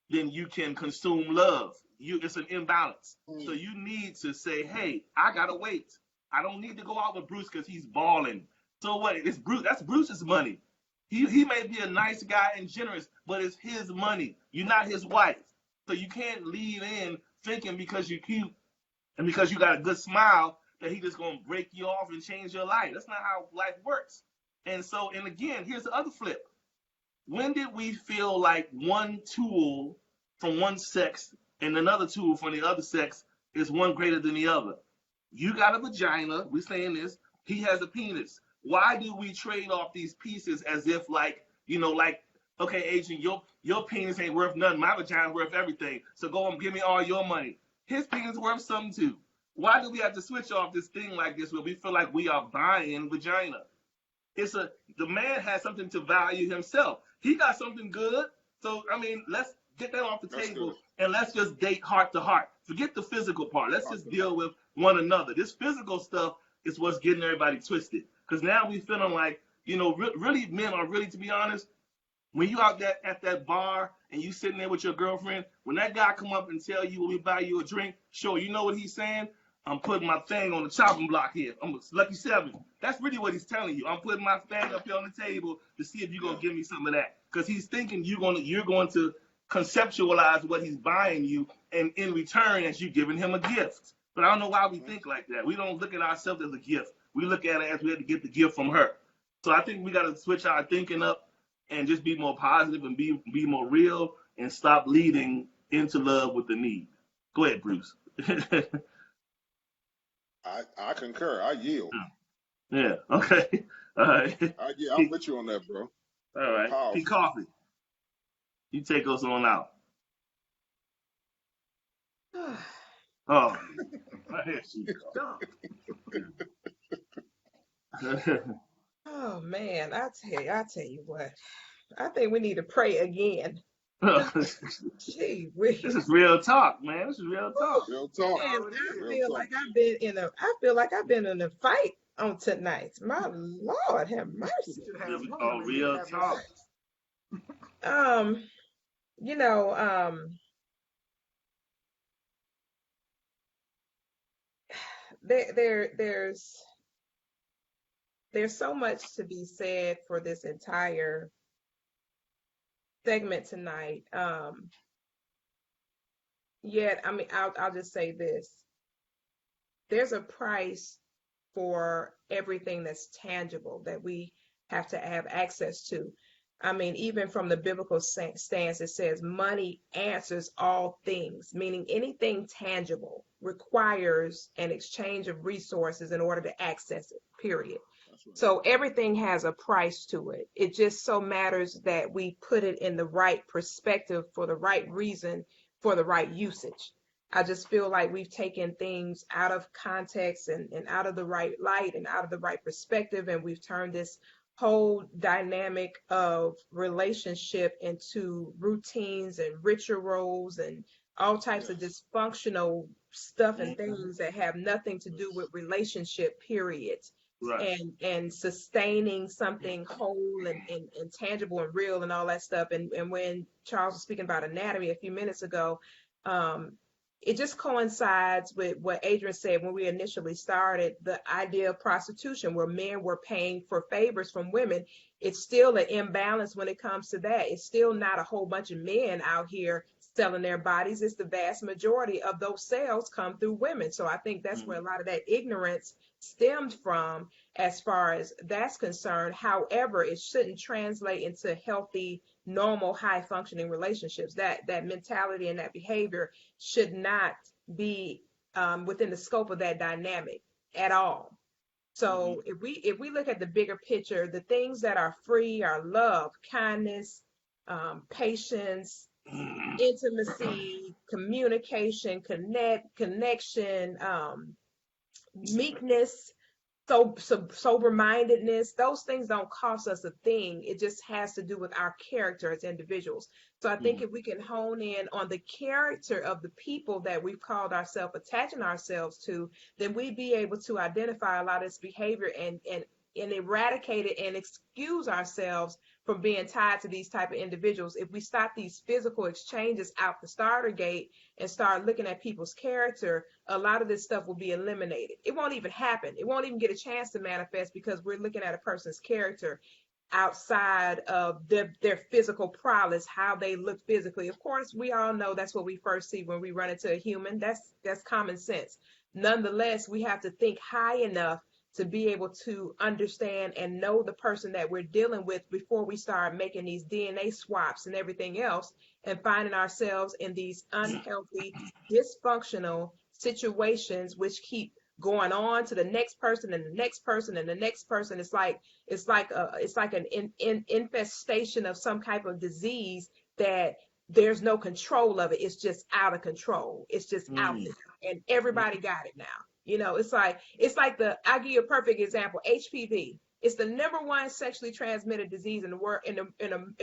[SPEAKER 1] than you can consume love. It's an imbalance. So you need to say, hey, I gotta wait. I don't need to go out with Bruce because he's balling. So what? It's Bruce. That's Bruce's money. He may be a nice guy and generous, but it's his money. You're not his wife. So you can't lead in thinking because you're cute and because you got a good smile that he just gonna break you off and change your life. That's not how life works. And again, here's the other flip. When did we feel like one tool from one sex and another tool from the other sex is one greater than the other? You got a vagina, we're saying this, he has a penis. Why do we trade off these pieces as if okay, Adrian, your penis ain't worth nothing, my vagina's worth everything, so go and give me all your money. His penis is worth something too. Why do we have to switch off this thing like this where we feel like we are buying vagina? The man has something to value himself. He got something good. So, let's get that off the table and let's just date heart to heart. Forget the physical part. Let's just deal with one another. This physical stuff is what's getting everybody twisted. Because now we feeling like, really men are really, to be honest, when you out there at that bar and you sitting there with your girlfriend, when that guy come up and tell you when we buy you a drink, sure, you know what he's saying? I'm putting my thing on the chopping block here. I'm a lucky 7. That's really what he's telling you. I'm putting my thing up here on the table to see if you're gonna give me some of that. Because he's thinking you're going to conceptualize what he's buying you, and in return, as you giving him a gift. But I don't know why we think like that. We don't look at ourselves as a gift. We look at it as we had to get the gift from her. So I think we got to switch our thinking up and just be more positive and be more real and stop leading into love with the need. Go ahead, Bruce.
[SPEAKER 4] I concur. I yield.
[SPEAKER 1] Yeah. Okay. All right.
[SPEAKER 4] I'm with you on that, bro.
[SPEAKER 1] All right.
[SPEAKER 4] Powerful.
[SPEAKER 1] P. Coffee. You take us on out. Oh. Here she goes.
[SPEAKER 2] Oh man, I tell you what. I think we need to pray again. Gee,
[SPEAKER 1] this is real talk, man. This is real talk.
[SPEAKER 4] Real talk.
[SPEAKER 2] Man, I feel like I've been in a fight on tonight. My Lord, have mercy.
[SPEAKER 1] This is called real talk.
[SPEAKER 2] You know, there's so much to be said for this entire segment tonight. Yet, I mean, I'll just say this. There's a price for everything that's tangible that we have to have access to. I mean, even from the biblical stance, it says money answers all things, meaning anything tangible requires an exchange of resources in order to access it, period. Right. So everything has a price to it. It just so matters that we put it in the right perspective for the right reason, for the right usage. I just feel like we've taken things out of context and out of the right light and out of the right perspective, and we've turned this whole dynamic of relationship into routines and rituals and all types of dysfunctional stuff and things that have nothing to do with relationship, period. Right. And sustaining something whole and tangible and real and all that stuff. And when Charles was speaking about anatomy a few minutes ago, it just coincides with what Adrian said when we initially started, the idea of prostitution, where men were paying for favors from women. It's still an imbalance when it comes to that. It's still not a whole bunch of men out here selling their bodies. It's the vast majority of those sales come through women. So I think that's where a lot of that ignorance stemmed from as far as that's concerned. However, it shouldn't translate into healthy, normal, high functioning relationships. That mentality and that behavior should not be within the scope of that dynamic at all. So if we look at the bigger picture, the things that are free are love, kindness, patience, intimacy, communication, connection, meekness, sober-mindedness. Those things don't cost us a thing. It just has to do with our character as individuals. So I think if we can hone in on the character of the people that we've called ourselves, attaching ourselves to, then we'd be able to identify a lot of this behavior and eradicate it and excuse ourselves from being tied to these type of individuals. If we stop these physical exchanges out the starter gate and start looking at people's character, a lot of this stuff will be eliminated. It won't even happen. It won't even get a chance to manifest because we're looking at a person's character outside of their physical prowess, how they look physically. Of course, we all know that's what we first see when we run into a human. That's common sense. Nonetheless, we have to think high enough to be able to understand and know the person that we're dealing with before we start making these DNA swaps and everything else and finding ourselves in these unhealthy, dysfunctional situations which keep going on to the next person and the next person and the next person. It's like an infestation of some type of disease that there's no control of it. It's just out of control. It's just out there, and everybody got it now. You know, it's like I'll give you a perfect example. HPV. It's the #1 sexually transmitted disease in the world. In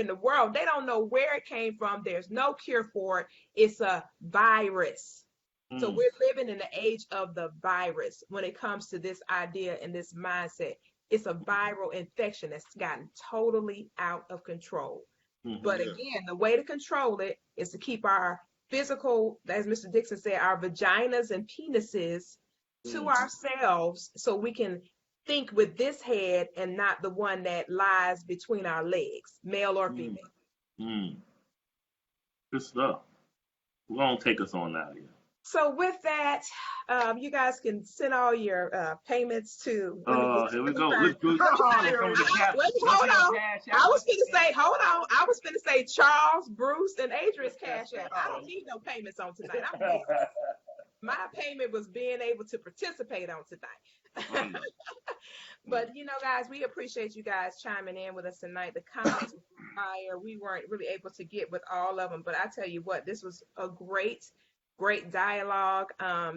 [SPEAKER 2] the world, they don't know where it came from. There's no cure for it. It's a virus. So we're living in the age of the virus when it comes to this idea and this mindset. It's a viral infection that's gotten totally out of control. But again, the way to control it is to keep our physical, as Mr. Dixon said, our vaginas and penises to ourselves so we can think with this head and not the one that lies between our legs, male or female.
[SPEAKER 1] Good stuff. We're going to take us on out here.
[SPEAKER 2] So with that, you guys can send all your payments to.
[SPEAKER 1] Here we go. Hold on.
[SPEAKER 2] I was going to say Charles, Bruce, and Adrian's Cash App. I don't need no payments on tonight. My payment was being able to participate on tonight. But, you know, guys, we appreciate you guys chiming in with us tonight. The comments were fire. We weren't really able to get with all of them. But I tell you what, this was a great dialogue.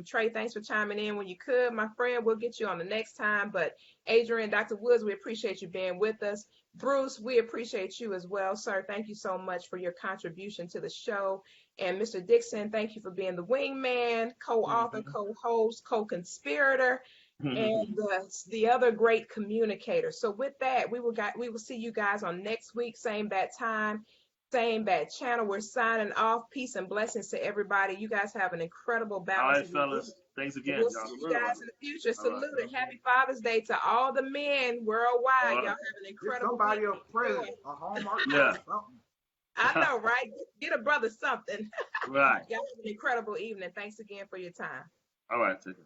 [SPEAKER 2] Trey, thanks for chiming in when you could. My friend, we'll get you on the next time. But Adrian, Dr. Woods, we appreciate you being with us. Bruce, we appreciate you as well, sir. Thank you so much for your contribution to the show. And Mr. Dixon, thank you for being the wingman, co-author, co-host, co-conspirator. and the other great communicator. So with that, we will see you guys on next week, same bad time, same bad channel. We're signing off. Peace and blessings to everybody. You guys have an incredible balance.
[SPEAKER 1] All right, fellas. Thanks again.
[SPEAKER 2] We'll see you guys in the future. Salute and happy Father's Day to all the men worldwide. Y'all have an incredible
[SPEAKER 3] somebody
[SPEAKER 2] week.
[SPEAKER 3] a present, a Hallmark
[SPEAKER 1] yeah.
[SPEAKER 3] something.
[SPEAKER 2] I know, right? Get a brother something.
[SPEAKER 1] Right.
[SPEAKER 2] Y'all have an incredible evening. Thanks again for your time.
[SPEAKER 1] All right, take care.